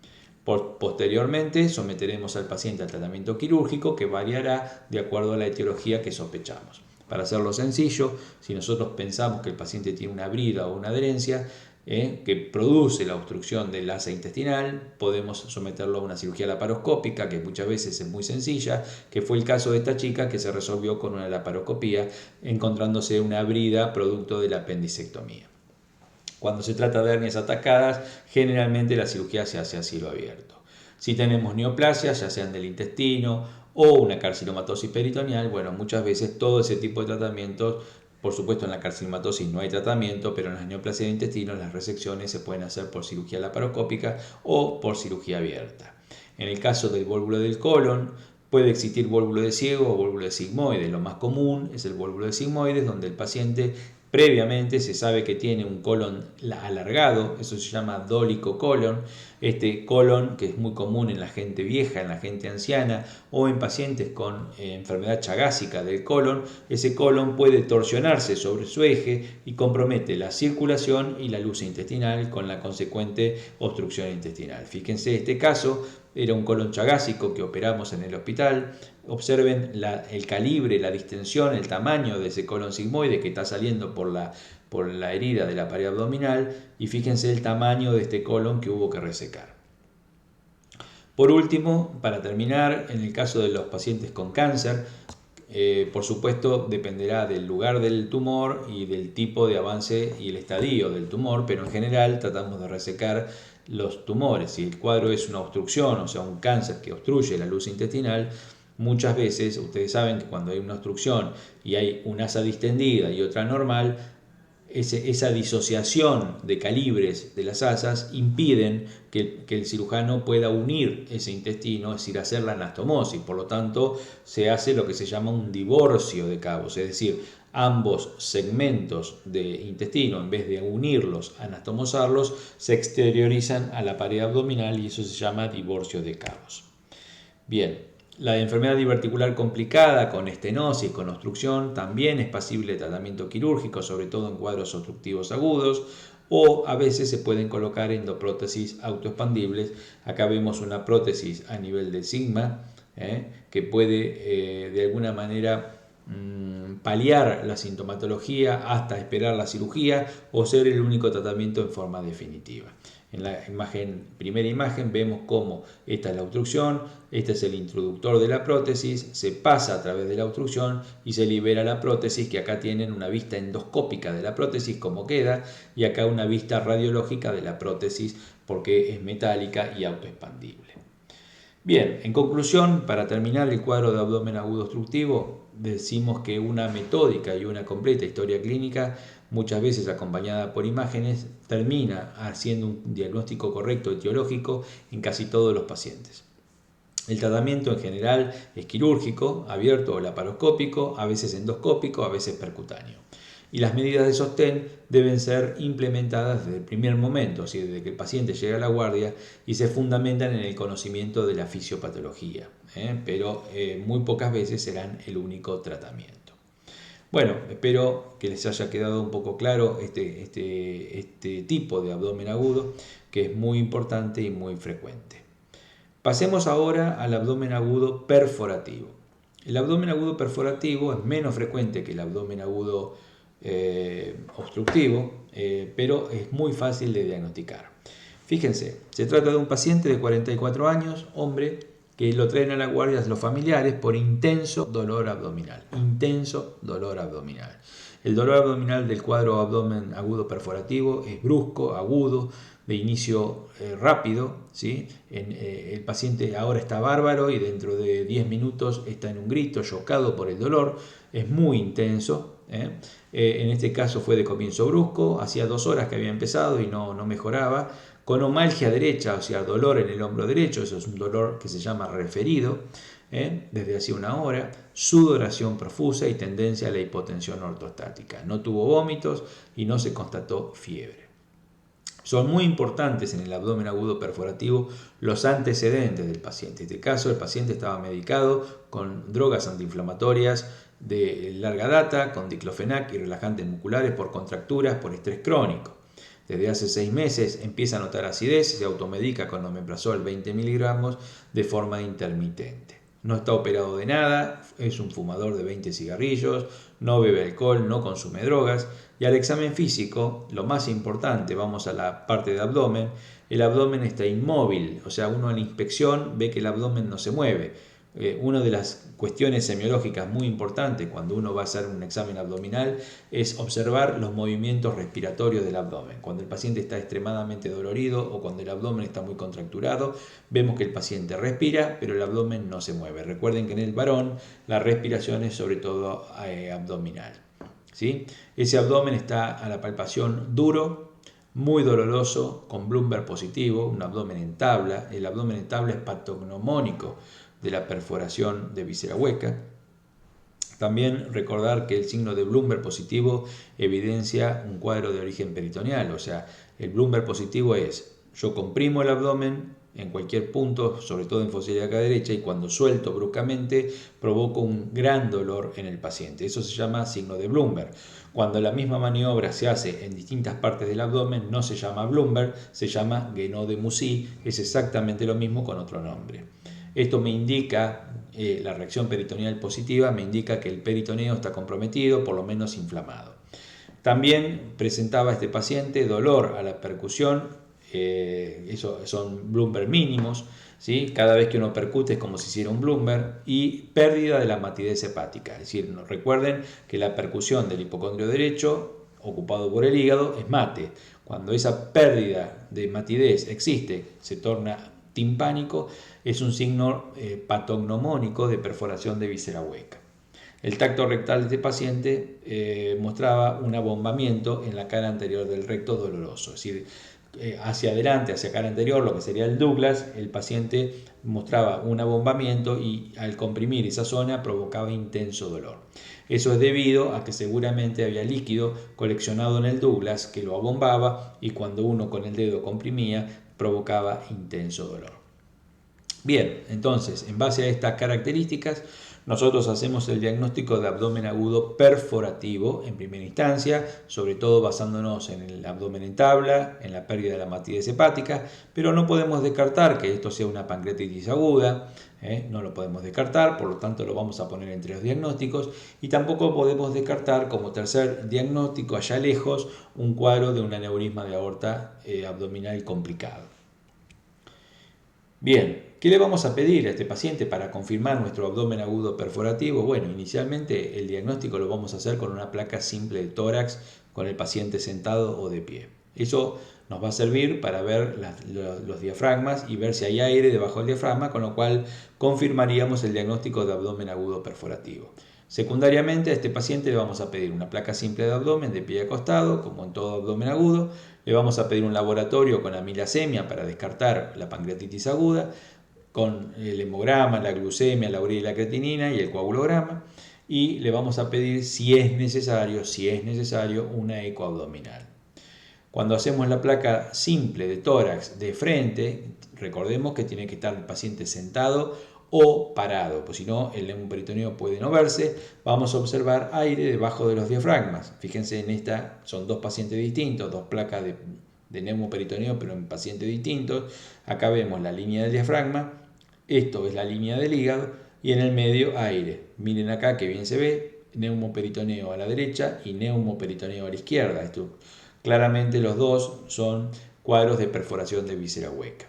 Posteriormente someteremos al paciente al tratamiento quirúrgico, que variará de acuerdo a la etiología que sospechamos. Para hacerlo sencillo, si nosotros pensamos que el paciente tiene una brida o una adherencia que produce la obstrucción del asa intestinal, podemos someterlo a una cirugía laparoscópica, que muchas veces es muy sencilla, que fue el caso de esta chica que se resolvió con una laparoscopía encontrándose una brida producto de la apendicectomía. Cuando se trata de hernias atacadas, generalmente la cirugía se hace a cielo abierto. Si tenemos neoplasias, ya sean del intestino o una carcinomatosis peritoneal, bueno, muchas veces todo ese tipo de tratamientos, por supuesto en la carcinomatosis no hay tratamiento, pero en las neoplasias de intestino las resecciones se pueden hacer por cirugía laparoscópica o por cirugía abierta. En el caso del vólvulo del colon, puede existir vólvulo de ciego o vólvulo de sigmoide. Lo más común es el vólvulo de sigmoides, donde el paciente previamente se sabe que tiene un colon alargado, eso se llama dólico colon. Este colon, que es muy común en la gente vieja, en la gente anciana o en pacientes con enfermedad chagásica del colon, ese colon puede torsionarse sobre su eje y compromete la circulación y la luz intestinal, con la consecuente obstrucción intestinal. Fíjense, este caso era un colon chagásico que operamos en el hospital. Observen el calibre, la distensión, el tamaño de ese colon sigmoide que está saliendo por la herida de la pared abdominal, y fíjense el tamaño de este colon que hubo que resecar. Por último, para terminar, en el caso de los pacientes con cáncer, por supuesto dependerá del lugar del tumor y del tipo de avance y el estadio del tumor, pero en general tratamos de resecar los tumores. Si el cuadro es una obstrucción, o sea un cáncer que obstruye la luz intestinal, muchas veces ustedes saben que cuando hay una obstrucción y hay una asa distendida y otra normal, esa disociación de calibres de las asas impiden que el cirujano pueda unir ese intestino, es decir, hacer la anastomosis. Por lo tanto, se hace lo que se llama un divorcio de cabos, es decir, ambos segmentos de intestino, en vez de unirlos, anastomosarlos, se exteriorizan a la pared abdominal y eso se llama divorcio de Cabos. Bien, la enfermedad diverticular complicada con estenosis, con obstrucción, también es pasible de tratamiento quirúrgico, sobre todo en cuadros obstructivos agudos, o a veces se pueden colocar endoprótesis autoexpandibles. Acá vemos una prótesis a nivel de sigma, que puede de alguna manera paliar la sintomatología hasta esperar la cirugía o ser el único tratamiento en forma definitiva. En la primera imagen vemos cómo esta es la obstrucción, este es el introductor de la prótesis, se pasa a través de la obstrucción y se libera la prótesis, que acá tienen una vista endoscópica de la prótesis como queda y acá una vista radiológica de la prótesis porque es metálica y autoexpandible. Bien, en conclusión, para terminar el cuadro de abdomen agudo obstructivo, decimos que una metódica y una completa historia clínica, muchas veces acompañada por imágenes, termina haciendo un diagnóstico correcto etiológico en casi todos los pacientes. El tratamiento en general es quirúrgico, abierto o laparoscópico, a veces endoscópico, a veces percutáneo. Y las medidas de sostén deben ser implementadas desde el primer momento, es decir, desde que el paciente llega a la guardia, y se fundamentan en el conocimiento de la fisiopatología, pero muy pocas veces serán el único tratamiento. Bueno, espero que les haya quedado un poco claro este tipo de abdomen agudo, que es muy importante y muy frecuente. Pasemos ahora al abdomen agudo perforativo. El abdomen agudo perforativo es menos frecuente que el abdomen agudo obstructivo, pero es muy fácil de diagnosticar. Fíjense, se trata de un paciente de 44 años, hombre, que lo traen a la guardia los familiares por intenso dolor abdominal. Intenso dolor abdominal. El dolor abdominal del cuadro abdomen agudo perforativo es brusco, agudo, de inicio rápido, ¿sí? El paciente ahora está bárbaro y dentro de 10 minutos está en un grito, chocado por el dolor, es muy intenso. En este caso fue de comienzo brusco, hacía 2 horas que había empezado y no mejoraba, con omalgia derecha, o sea, dolor en el hombro derecho, eso es un dolor que se llama referido, desde hacía 1 hora, sudoración profusa y tendencia a la hipotensión ortostática. No tuvo vómitos y no se constató fiebre. Son muy importantes en el abdomen agudo perforativo los antecedentes del paciente. En este caso, el paciente estaba medicado con drogas antiinflamatorias de larga data, con diclofenac y relajantes musculares por contracturas, por estrés crónico. Desde hace 6 meses empieza a notar acidez y se automedica con omeprazol 20 miligramos de forma intermitente. No está operado de nada, es un fumador de 20 cigarrillos, no bebe alcohol, no consume drogas. Y al examen físico, lo más importante, vamos a la parte de abdomen, el abdomen está inmóvil, o sea, uno a la inspección ve que el abdomen no se mueve. Una de las cuestiones semiológicas muy importantes cuando uno va a hacer un examen abdominal es observar los movimientos respiratorios del abdomen. Cuando el paciente está extremadamente dolorido o cuando el abdomen está muy contracturado, vemos que el paciente respira, pero el abdomen no se mueve. Recuerden que en el varón la respiración es sobre todo abdominal. ¿Sí? Ese abdomen está a la palpación duro, muy doloroso, con Blumberg positivo, un abdomen en tabla. El abdomen en tabla es patognomónico de la perforación de víscera hueca. También recordar que el signo de Blumberg positivo evidencia un cuadro de origen peritoneal, o sea, el Blumberg positivo es: yo comprimo el abdomen en cualquier punto, sobre todo en fosa ilíaca derecha, y cuando suelto bruscamente provoco un gran dolor en el paciente. Eso se llama signo de Blumberg. Cuando la misma maniobra se hace en distintas partes del abdomen, no se llama Blumberg, se llama Guénot de Mussy, es exactamente lo mismo con otro nombre. Esto me indica, la reacción peritoneal positiva me indica que el peritoneo está comprometido, por lo menos inflamado. También presentaba este paciente dolor a la percusión, eso son Blumberg mínimos, ¿sí? Cada vez que uno percute es como si hiciera un Blumberg, y pérdida de la matidez hepática. Es decir, recuerden que la percusión del hipocondrio derecho, ocupado por el hígado, es mate. Cuando esa pérdida de matidez existe, se torna timpánico, es un signo patognomónico de perforación de víscera hueca. El tacto rectal de este paciente mostraba un abombamiento en la cara anterior del recto doloroso, es decir, hacia adelante, hacia cara anterior, lo que sería el Douglas, el paciente mostraba un abombamiento y al comprimir esa zona provocaba intenso dolor. Eso es debido a que seguramente había líquido coleccionado en el Douglas que lo abombaba y cuando uno con el dedo comprimía provocaba intenso dolor. Bien, entonces, en base a estas características, nosotros hacemos el diagnóstico de abdomen agudo perforativo en primera instancia, sobre todo basándonos en el abdomen en tabla, en la pérdida de la matidez hepática, pero no podemos descartar que esto sea una pancreatitis aguda, no lo podemos descartar, por lo tanto lo vamos a poner entre los diagnósticos, y tampoco podemos descartar como tercer diagnóstico allá lejos un cuadro de un aneurisma de aorta abdominal complicado. Bien, ¿qué le vamos a pedir a este paciente para confirmar nuestro abdomen agudo perforativo? Bueno, inicialmente el diagnóstico lo vamos a hacer con una placa simple de tórax con el paciente sentado o de pie. Eso nos va a servir para ver los diafragmas y ver si hay aire debajo del diafragma, con lo cual confirmaríamos el diagnóstico de abdomen agudo perforativo. Secundariamente a este paciente le vamos a pedir una placa simple de abdomen de pie acostado, como en todo abdomen agudo. Le vamos a pedir un laboratorio con amilasemia para descartar la pancreatitis aguda, con el hemograma, la glucemia, la urea y la creatinina y el coagulograma. Y le vamos a pedir, si es necesario, una eco abdominal. Cuando hacemos la placa simple de tórax de frente, recordemos que tiene que estar el paciente sentado o parado, pues si no el neumoperitoneo puede no verse. Vamos a observar aire debajo de los diafragmas. Fíjense en esta, son dos pacientes distintos, dos placas de neumoperitoneo pero en pacientes distintos. Acá vemos la línea del diafragma, esto es la línea del hígado y en el medio aire. Miren acá que bien se ve, neumoperitoneo a la derecha y neumoperitoneo a la izquierda. Esto, claramente los dos son cuadros de perforación de víscera hueca.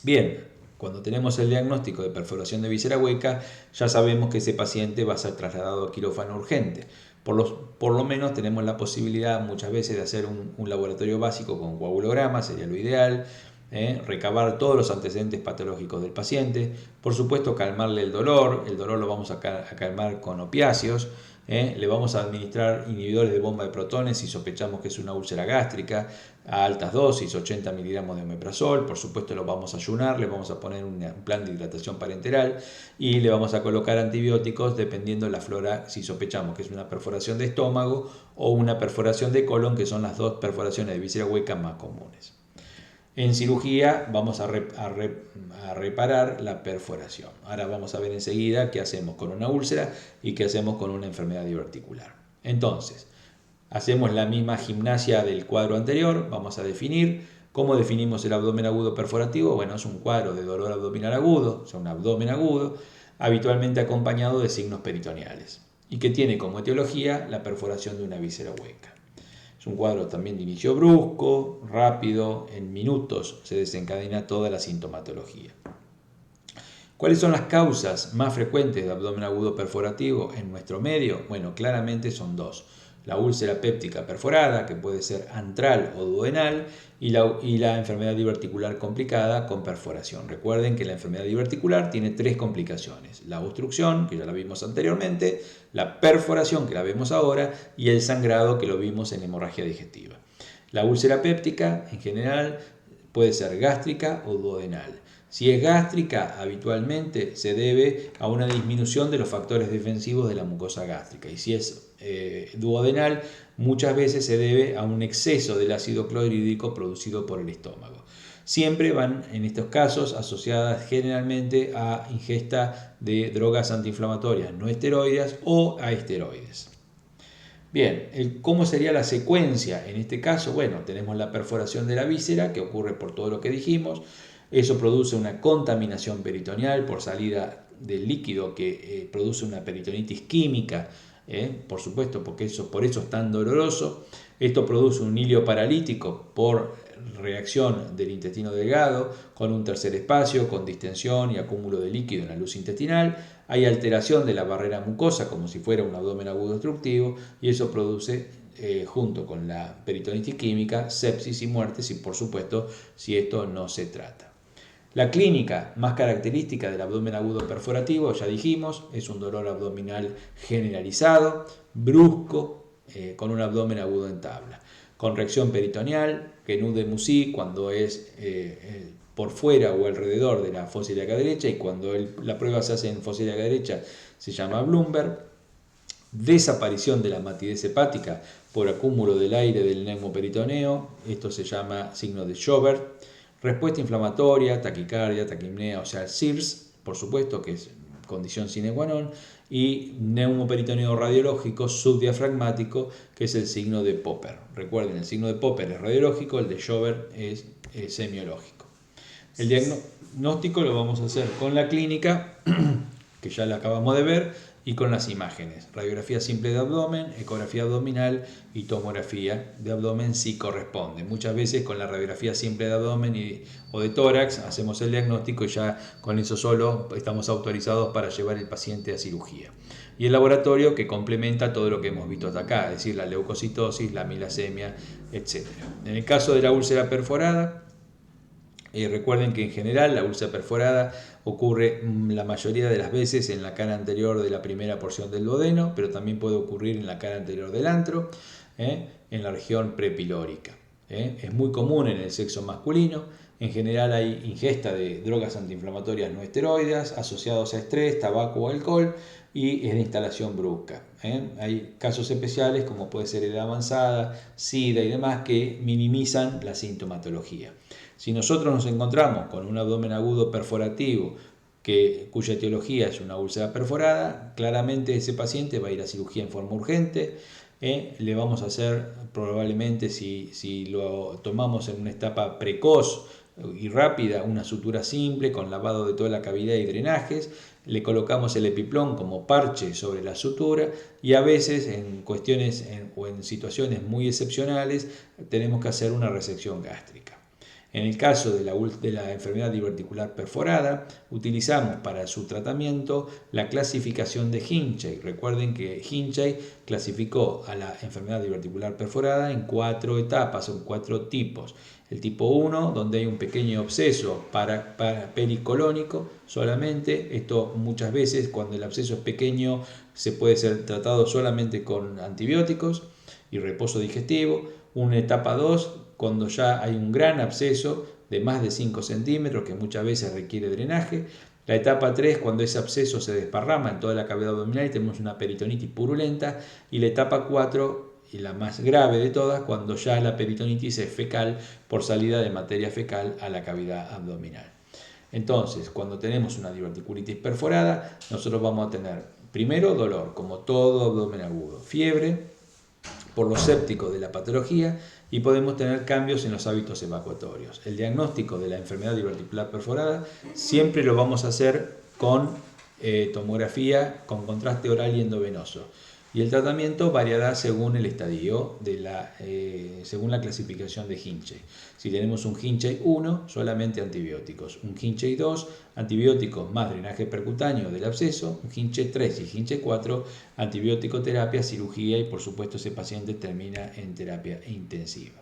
Bien, cuando tenemos el diagnóstico de perforación de víscera hueca, ya sabemos que ese paciente va a ser trasladado a quirófano urgente. Por lo menos tenemos la posibilidad muchas veces de hacer un laboratorio básico con coagulograma, sería lo ideal, recabar todos los antecedentes patológicos del paciente, por supuesto calmarle el dolor lo vamos a calmar con opiáceos, le vamos a administrar inhibidores de bomba de protones si sospechamos que es una úlcera gástrica a altas dosis, 80 miligramos de omeprazol, por supuesto lo vamos a ayunar, le vamos a poner un plan de hidratación parenteral y le vamos a colocar antibióticos dependiendo de la flora, si sospechamos que es una perforación de estómago o una perforación de colon, que son las dos perforaciones de víscera hueca más comunes. En cirugía vamos a reparar la perforación. Ahora vamos a ver enseguida qué hacemos con una úlcera y qué hacemos con una enfermedad diverticular. Entonces, hacemos la misma gimnasia del cuadro anterior. Vamos a definir. ¿Cómo definimos el abdomen agudo perforativo? Bueno, es un cuadro de dolor abdominal agudo, o sea, un abdomen agudo, habitualmente acompañado de signos peritoneales, y que tiene como etiología la perforación de una víscera hueca. Es un cuadro también de inicio brusco, rápido, en minutos se desencadena toda la sintomatología. ¿Cuáles son las causas más frecuentes de abdomen agudo perforativo en nuestro medio? Bueno, claramente son dos. La úlcera péptica perforada, que puede ser antral o duodenal, y la enfermedad diverticular complicada con perforación. Recuerden que la enfermedad diverticular tiene tres complicaciones: la obstrucción, que ya la vimos anteriormente, la perforación, que la vemos ahora, y el sangrado, que lo vimos en hemorragia digestiva. La úlcera péptica, en general, puede ser gástrica o duodenal. Si es gástrica, habitualmente se debe a una disminución de los factores defensivos de la mucosa gástrica, y si es duodenal, muchas veces se debe a un exceso del ácido clorhídrico producido por el estómago. Siempre van, en estos casos, asociadas generalmente a ingesta de drogas antiinflamatorias no esteroides o a esteroides. Bien, ¿cómo sería la secuencia en este caso? Bueno, tenemos la perforación de la víscera, que ocurre por todo lo que dijimos. Eso produce una contaminación peritoneal por salida del líquido que produce una peritonitis química, por supuesto, porque por eso es tan doloroso. Esto produce un hilio paralítico por reacción del intestino delgado con un tercer espacio, con distensión y acúmulo de líquido en la luz intestinal. Hay alteración de la barrera mucosa como si fuera un abdomen agudo obstructivo, y eso produce, junto con la peritonitis química, sepsis y muertes, y por supuesto si esto no se trata. La clínica más característica del abdomen agudo perforativo, ya dijimos, es un dolor abdominal generalizado, brusco, con un abdomen agudo en tabla. con reacción peritoneal, Quenu de Mussy cuando es por fuera o alrededor de la fosa ilíaca derecha, y cuando la prueba se hace en fosa ilíaca derecha se llama Bloomberg. Desaparición de la matidez hepática por acúmulo del aire del neumoperitoneo, esto se llama signo de Schobert. Respuesta inflamatoria, taquicardia, taquipnea, o sea, SIRS, por supuesto, que es condición sine qua non, y neumoperitoneo radiológico subdiafragmático, que es el signo de Popper. Recuerden, el signo de Popper es radiológico, el de Schobert es semiológico. El diagnóstico lo vamos a hacer con la clínica, que ya la acabamos de ver, y con las imágenes. Radiografía simple de abdomen, ecografía abdominal y tomografía de abdomen si corresponde. Muchas veces con la radiografía simple de abdomen o de tórax hacemos el diagnóstico y ya con eso solo estamos autorizados para llevar el paciente a cirugía. Y el laboratorio que complementa todo lo que hemos visto hasta acá, es decir, la leucocitosis, la milasemia, etc. En el caso de la úlcera perforada, recuerden que en general la úlcera perforada ocurre la mayoría de las veces en la cara anterior de la primera porción del duodeno, pero también puede ocurrir en la cara anterior del antro, en la región prepilórica. Es muy común en el sexo masculino. En general hay ingesta de drogas antiinflamatorias no esteroides asociados a estrés, tabaco o alcohol, y es de instalación brusca. Hay casos especiales como puede ser edad avanzada, SIDA y demás que minimizan la sintomatología. Si nosotros nos encontramos con un abdomen agudo perforativo cuya etiología es una úlcera perforada, claramente ese paciente va a ir a cirugía en forma urgente. Le vamos a hacer probablemente, si lo tomamos en una etapa precoz y rápida, una sutura simple con lavado de toda la cavidad y drenajes. Le colocamos el epiplón como parche sobre la sutura, y a veces en cuestiones o en situaciones muy excepcionales tenemos que hacer una resección gástrica. En el caso de la enfermedad diverticular perforada, utilizamos para su tratamiento la clasificación de Hinchey. Recuerden que Hinchey clasificó a la enfermedad diverticular perforada en 4 etapas, en 4 tipos. El tipo 1, donde hay un pequeño absceso pericolónico solamente. Esto muchas veces, cuando el absceso es pequeño, se puede ser tratado solamente con antibióticos y reposo digestivo. Una etapa 2, cuando ya hay un gran absceso de más de 5 centímetros que muchas veces requiere drenaje. La etapa 3, cuando ese absceso se desparrama en toda la cavidad abdominal y tenemos una peritonitis purulenta. Y la etapa 4, y la más grave de todas, cuando ya la peritonitis es fecal por salida de materia fecal a la cavidad abdominal. Entonces, cuando tenemos una diverticulitis perforada, nosotros vamos a tener primero dolor, como todo abdomen agudo, fiebre por lo séptico de la patología, y podemos tener cambios en los hábitos evacuatorios. El diagnóstico de la enfermedad diverticular perforada siempre lo vamos a hacer con tomografía con contraste oral y endovenoso, y el tratamiento variará según el estadio según la clasificación de Hinchey. Si tenemos un Hinchey 1, solamente antibióticos. Un Hinchey 2, antibióticos más drenaje percutáneo del absceso. Un Hinchey 3 y Hinchey 4, antibiótico terapia, cirugía, y por supuesto ese paciente termina en terapia intensiva.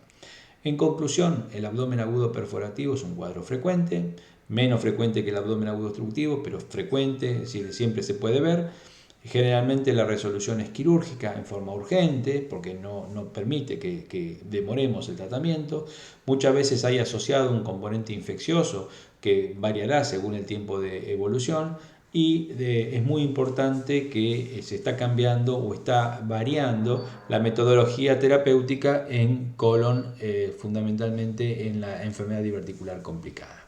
En conclusión, el abdomen agudo perforativo es un cuadro frecuente, menos frecuente que el abdomen agudo obstructivo, pero frecuente, es decir, siempre se puede ver. Generalmente la resolución es quirúrgica en forma urgente porque no permite que demoremos el tratamiento. Muchas veces hay asociado un componente infeccioso que variará según el tiempo de evolución, y es muy importante que se está cambiando o está variando la metodología terapéutica en colon, fundamentalmente en la enfermedad diverticular complicada.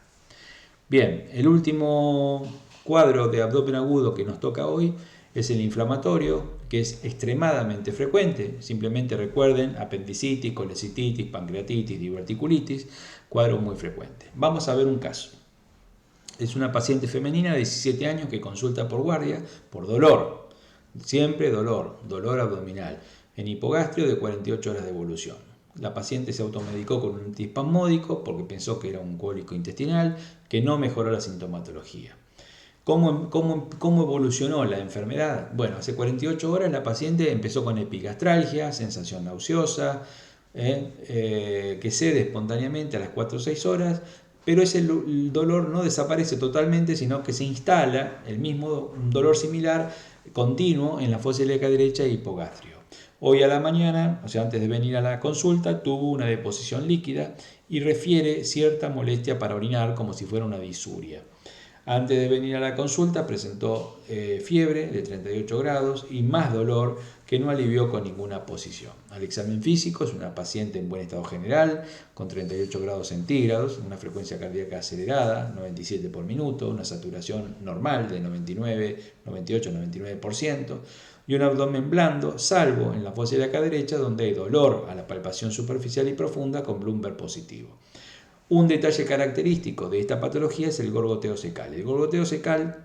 Bien, el último cuadro de abdomen agudo que nos toca hoy es el inflamatorio, que es extremadamente frecuente. Simplemente recuerden apendicitis, colecistitis, pancreatitis, diverticulitis, cuadro muy frecuente. Vamos a ver un caso. Es una paciente femenina de 17 años que consulta por guardia por dolor, siempre dolor abdominal, en hipogastrio de 48 horas de evolución. La paciente se automedicó con un antiespasmódico porque pensó que era un cólico intestinal que no mejoró la sintomatología. ¿Cómo evolucionó la enfermedad? Bueno, hace 48 horas la paciente empezó con epigastralgia, sensación nauseosa, que cede espontáneamente a las 4 o 6 horas, pero el dolor no desaparece totalmente, sino que se instala el mismo dolor similar continuo en la fosa ilíaca derecha y hipogastrio. Hoy a la mañana, o sea, antes de venir a la consulta, tuvo una deposición líquida y refiere cierta molestia para orinar como si fuera una disuria. Antes de venir a la consulta presentó fiebre de 38 grados y más dolor que no alivió con ninguna posición. Al examen físico es una paciente en buen estado general, con 38 grados centígrados, una frecuencia cardíaca acelerada, 97 por minuto, una saturación normal de 99, 98, 99% y un abdomen blando, salvo en la fosa ilíaca derecha donde hay dolor a la palpación superficial y profunda con Bloomberg positivo. Un detalle característico de esta patología es el gorgoteo secal. El gorgoteo secal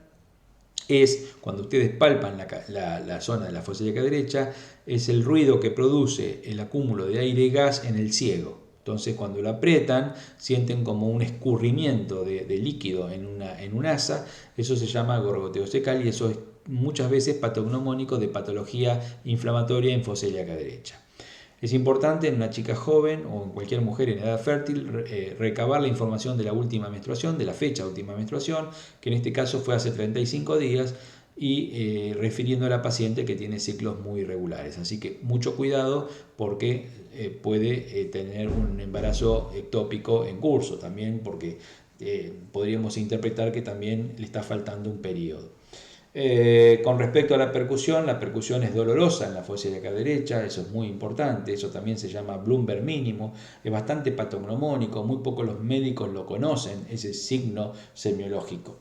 es, cuando ustedes palpan la zona de la fosa ilíaca derecha, es el ruido que produce el acúmulo de aire y gas en el ciego. Entonces, cuando lo aprietan, sienten como un escurrimiento de líquido en un asa. Eso se llama gorgoteo secal y eso es muchas veces patognomónico de patología inflamatoria en fosa ilíaca derecha. Es importante en una chica joven o en cualquier mujer en edad fértil recabar la información de la última menstruación, de la fecha de última menstruación, que en este caso fue hace 35 días, y refiriendo a la paciente que tiene ciclos muy irregulares. Así que mucho cuidado porque puede tener un embarazo ectópico en curso, también porque podríamos interpretar que también le está faltando un periodo. Con respecto a la percusión es dolorosa en la fosa ilíaca derecha, eso es muy importante, eso también se llama Bloomberg mínimo, es bastante patognomónico, muy pocos los médicos lo conocen, ese signo semiológico.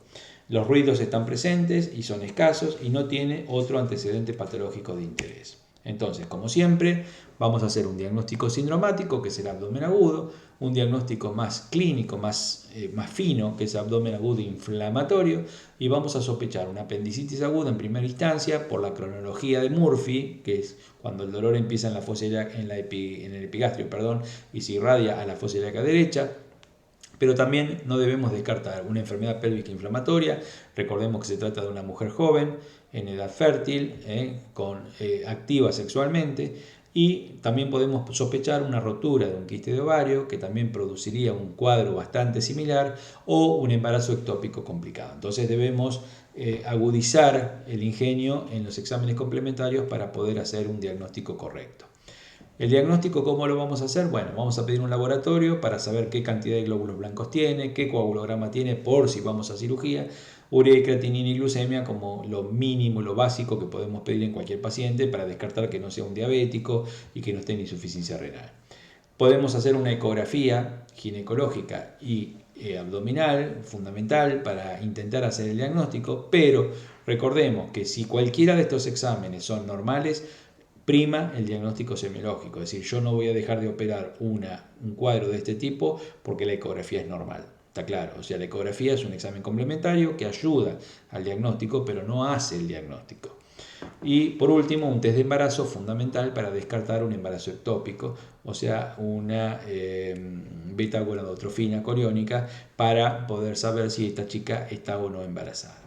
Los ruidos están presentes y son escasos y no tiene otro antecedente patológico de interés. Entonces, como siempre, vamos a hacer un diagnóstico sindromático, que es el abdomen agudo, un diagnóstico más clínico, más fino, que es abdomen agudo inflamatorio, y vamos a sospechar una apendicitis aguda en primera instancia por la cronología de Murphy, que es cuando el dolor empieza en la fosa ilíaca, en el epigastrio, y se irradia a la fosa ilíaca derecha. Pero también no debemos descartar una enfermedad pélvica inflamatoria. Recordemos que se trata de una mujer joven, en edad fértil, activa sexualmente, y también podemos sospechar una rotura de un quiste de ovario, que también produciría un cuadro bastante similar, o un embarazo ectópico complicado. Entonces debemos agudizar el ingenio en los exámenes complementarios para poder hacer un diagnóstico correcto. ¿El diagnóstico cómo lo vamos a hacer? Bueno, vamos a pedir un laboratorio para saber qué cantidad de glóbulos blancos tiene, qué coagulograma tiene por si vamos a cirugía, urea, creatinina y glucemia como lo mínimo, lo básico que podemos pedir en cualquier paciente para descartar que no sea un diabético y que no esté en insuficiencia renal. Podemos hacer una ecografía ginecológica y abdominal, fundamental para intentar hacer el diagnóstico, pero recordemos que si cualquiera de estos exámenes son normales, prima el diagnóstico semiológico, es decir, yo no voy a dejar de operar un cuadro de este tipo porque la ecografía es normal, está claro, o sea, la ecografía es un examen complementario que ayuda al diagnóstico, pero no hace el diagnóstico. Y por último, un test de embarazo fundamental para descartar un embarazo ectópico, o sea, una beta-gonadotrofina coriónica para poder saber si esta chica está o no embarazada.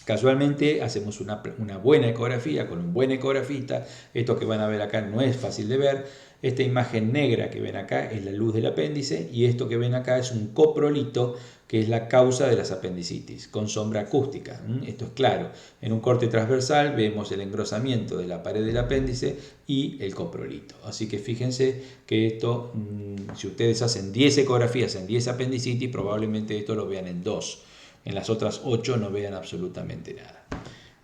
Casualmente hacemos una buena ecografía con un buen ecografista. Esto que van a ver acá no es fácil de ver. Esta imagen negra que ven acá es la luz del apéndice y esto que ven acá es un coprolito que es la causa de las apendicitis con sombra acústica. Esto es claro. En un corte transversal vemos el engrosamiento de la pared del apéndice y el coprolito. Así que fíjense que esto, si ustedes hacen 10 ecografías en 10 apendicitis, probablemente esto lo vean en 2. En las otras 8 no vean absolutamente nada.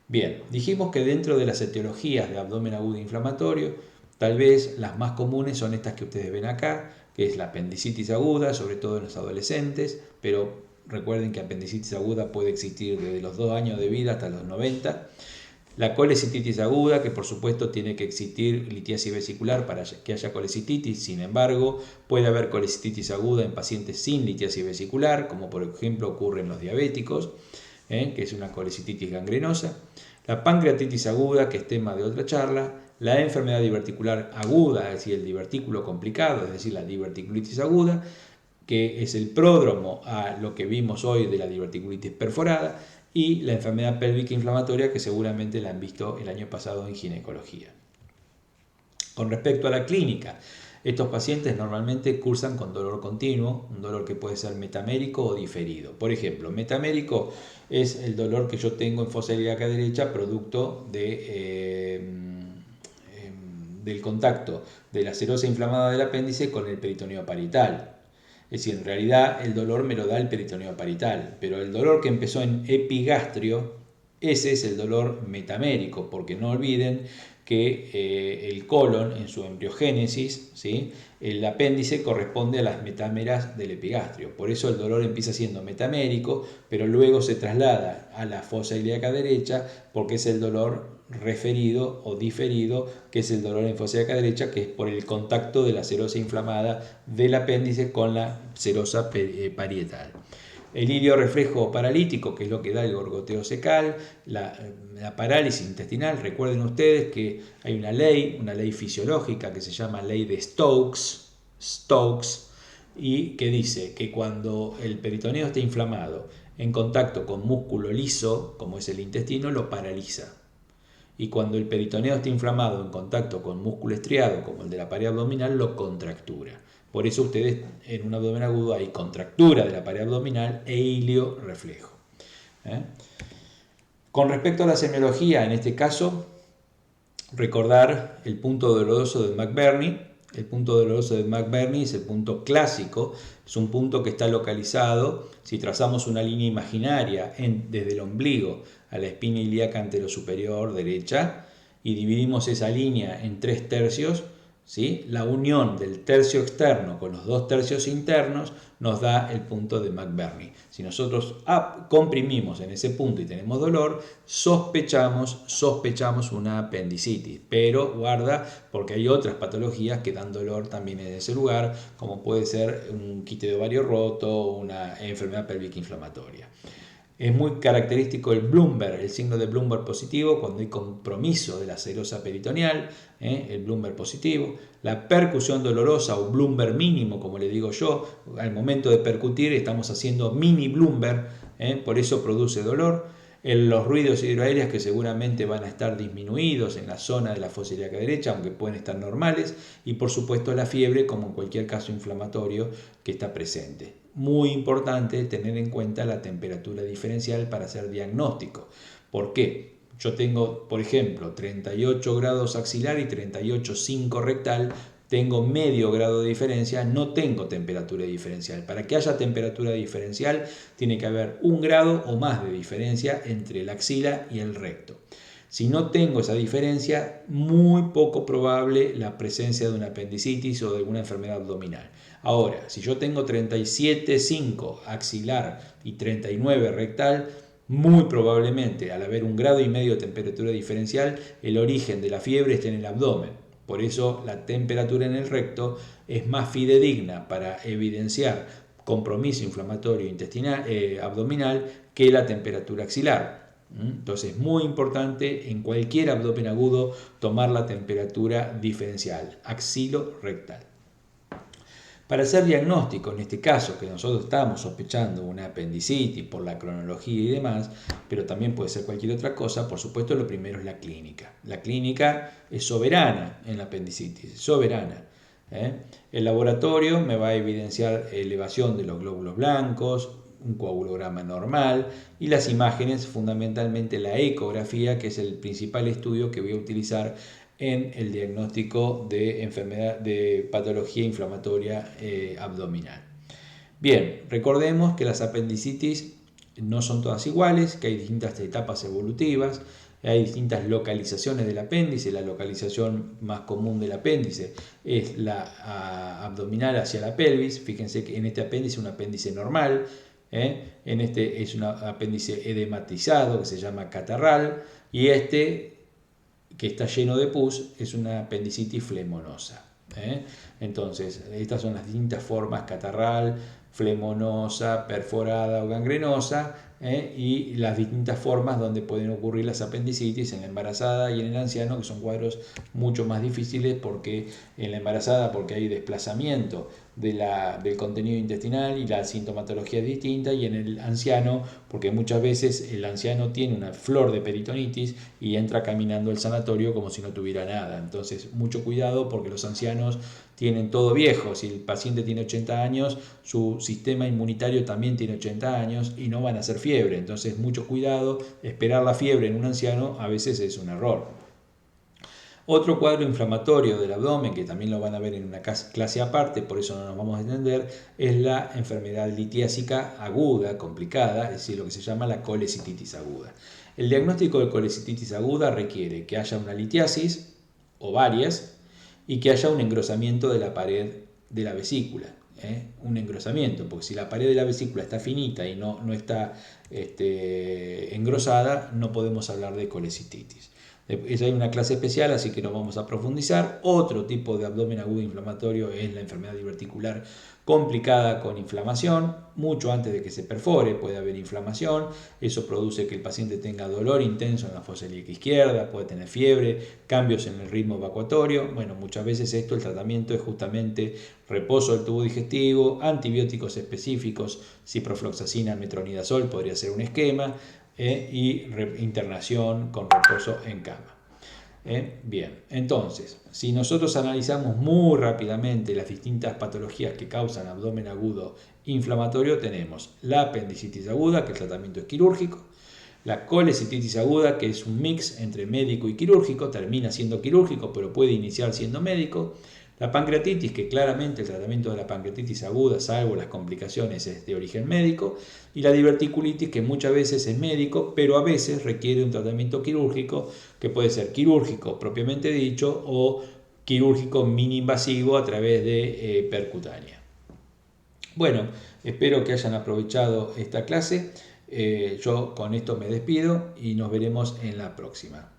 Bien, dijimos que dentro de las etiologías de abdomen agudo inflamatorio, tal vez las más comunes son estas que ustedes ven acá, que es la apendicitis aguda, sobre todo en los adolescentes, pero recuerden que apendicitis aguda puede existir desde los 2 años de vida hasta los 90. La colecititis aguda, que por supuesto tiene que existir litiasis vesicular para que haya colecititis, sin embargo, puede haber colecititis aguda en pacientes sin litiasis vesicular, como por ejemplo ocurre en los diabéticos, que es una colecititis gangrenosa. La pancreatitis aguda, que es tema de otra charla. La enfermedad diverticular aguda, es decir, el divertículo complicado, es decir, la diverticulitis aguda, que es el pródromo a lo que vimos hoy de la diverticulitis perforada, y la enfermedad pélvica inflamatoria que seguramente la han visto el año pasado en ginecología. Con respecto a la clínica, estos pacientes normalmente cursan con dolor continuo, un dolor que puede ser metamérico o diferido. Por ejemplo, metamérico es el dolor que yo tengo en fosa ilíaca derecha producto de del contacto de la serosa inflamada del apéndice con el peritoneo parietal. Es decir, en realidad el dolor me lo da el peritoneo parietal, pero el dolor que empezó en epigastrio, ese es el dolor metamérico, porque no olviden que el colon en su embriogénesis, ¿sí?, el apéndice corresponde a las metámeras del epigastrio. Por eso el dolor empieza siendo metamérico, pero luego se traslada a la fosa ilíaca derecha porque es el dolor referido o diferido, que es el dolor en fosa ilíaca derecha, que es por el contacto de la serosa inflamada del apéndice con la serosa parietal. El ilio reflejo paralítico, que es lo que da el gorgoteo secal, la parálisis intestinal. Recuerden ustedes que hay una ley fisiológica que se llama ley de Stokes, y que dice que cuando el peritoneo está inflamado en contacto con músculo liso, como es el intestino, lo paraliza. Y cuando el peritoneo está inflamado en contacto con músculo estriado, como el de la pared abdominal, lo contractura. Por eso ustedes en un abdomen agudo hay contractura de la pared abdominal e ilio reflejo. Con respecto a la semiología, en este caso, recordar el punto doloroso de McBurney. El punto doloroso de McBurney es el punto clásico, es un punto que está localizado, si trazamos una línea imaginaria desde el ombligo a la espina ilíaca anterosuperior derecha y dividimos esa línea en 3/3, ¿sí?, la unión del tercio externo con los 2/3 internos nos da el punto de McBurney. Si nosotros comprimimos en ese punto y tenemos dolor, sospechamos una apendicitis, pero guarda, porque hay otras patologías que dan dolor también en ese lugar, como puede ser un quiste de ovario roto o una enfermedad pélvica inflamatoria. Es muy característico el Blumberg, el signo de Blumberg positivo, cuando hay compromiso de la serosa peritoneal, el Blumberg positivo. La percusión dolorosa o Blumberg mínimo, como le digo yo, al momento de percutir estamos haciendo mini Blumberg, por eso produce dolor. Los ruidos hidroaéreos que seguramente van a estar disminuidos en la zona de la fosa ilíaca derecha, aunque pueden estar normales, y por supuesto la fiebre, como en cualquier caso inflamatorio que está presente. Muy importante tener en cuenta la temperatura diferencial para hacer diagnóstico. ¿Por qué? Yo tengo, por ejemplo, 38 grados axilar y 38,5 rectal, tengo medio grado de diferencia, no tengo temperatura diferencial. Para que haya temperatura diferencial tiene que haber 1 grado o más de diferencia entre la axila y el recto. Si no tengo esa diferencia, muy poco probable la presencia de una apendicitis o de alguna enfermedad abdominal. Ahora, si yo tengo 37,5 axilar y 39 rectal, muy probablemente al haber 1,5 grados de temperatura diferencial, el origen de la fiebre está en el abdomen. Por eso la temperatura en el recto es más fidedigna para evidenciar compromiso inflamatorio intestinal, abdominal, que la temperatura axilar. Entonces es muy importante en cualquier abdomen agudo tomar la temperatura diferencial, axilo-rectal. Para hacer diagnóstico, en este caso que nosotros estamos sospechando una apendicitis por la cronología y demás, pero también puede ser cualquier otra cosa, por supuesto lo primero es la clínica. La clínica es soberana en la apendicitis, soberana. El laboratorio me va a evidenciar elevación de los glóbulos blancos, un coagulograma normal y las imágenes, fundamentalmente la ecografía, que es el principal estudio que voy a utilizar en el diagnóstico de enfermedad de patología inflamatoria abdominal. Bien, recordemos que las apendicitis no son todas iguales, que hay distintas etapas evolutivas, hay distintas localizaciones del apéndice. La localización más común del apéndice es la abdominal hacia la pelvis. Fíjense que en este apéndice es un apéndice normal, en este es un apéndice edematizado que se llama catarral, y este que está lleno de pus es una apendicitis flemonosa. Entonces, estas son las distintas formas: catarral, flemonosa, perforada o gangrenosa, y las distintas formas donde pueden ocurrir las apendicitis en la embarazada y en el anciano, que son cuadros mucho más difíciles, porque en la embarazada porque hay desplazamiento del contenido intestinal y la sintomatología es distinta, y en el anciano porque muchas veces el anciano tiene una flor de peritonitis y entra caminando al sanatorio como si no tuviera nada. Entonces mucho cuidado, porque los ancianos tienen todo viejo. Si el paciente tiene 80 años, su sistema inmunitario también tiene 80 años y no van a hacer fiebre. Entonces mucho cuidado, esperar la fiebre en un anciano a veces es un error. Otro cuadro inflamatorio del abdomen, que también lo van a ver en una clase aparte, por eso no nos vamos a entender, es la enfermedad litiásica aguda, complicada, es decir, lo que se llama la colecititis aguda. El diagnóstico de colecititis aguda requiere que haya una litiasis o varias y que haya un engrosamiento de la pared de la vesícula. Un engrosamiento, porque si la pared de la vesícula está finita y no está engrosada, no podemos hablar de colecititis. Esa hay una clase especial, así que no vamos a profundizar. Otro tipo de abdomen agudo inflamatorio es la enfermedad diverticular complicada con inflamación. Mucho antes de que se perfore puede haber inflamación. Eso produce que el paciente tenga dolor intenso en la fosa ilíaca izquierda, puede tener fiebre, cambios en el ritmo evacuatorio. Bueno, muchas veces el tratamiento es justamente reposo del tubo digestivo, antibióticos específicos, ciprofloxacina, metronidazol podría ser un esquema, y internación con reposo en cama. Bien, entonces, si nosotros analizamos muy rápidamente las distintas patologías que causan abdomen agudo inflamatorio, tenemos la apendicitis aguda, que el tratamiento es quirúrgico, la colecititis aguda, que es un mix entre médico y quirúrgico, termina siendo quirúrgico, pero puede iniciar siendo médico. La pancreatitis, que claramente el tratamiento de la pancreatitis aguda, salvo las complicaciones, es de origen médico. Y la diverticulitis, que muchas veces es médico, pero a veces requiere un tratamiento quirúrgico, que puede ser quirúrgico propiamente dicho o quirúrgico mini-invasivo a través de percutánea. Bueno, espero que hayan aprovechado esta clase. Yo con esto me despido y nos veremos en la próxima.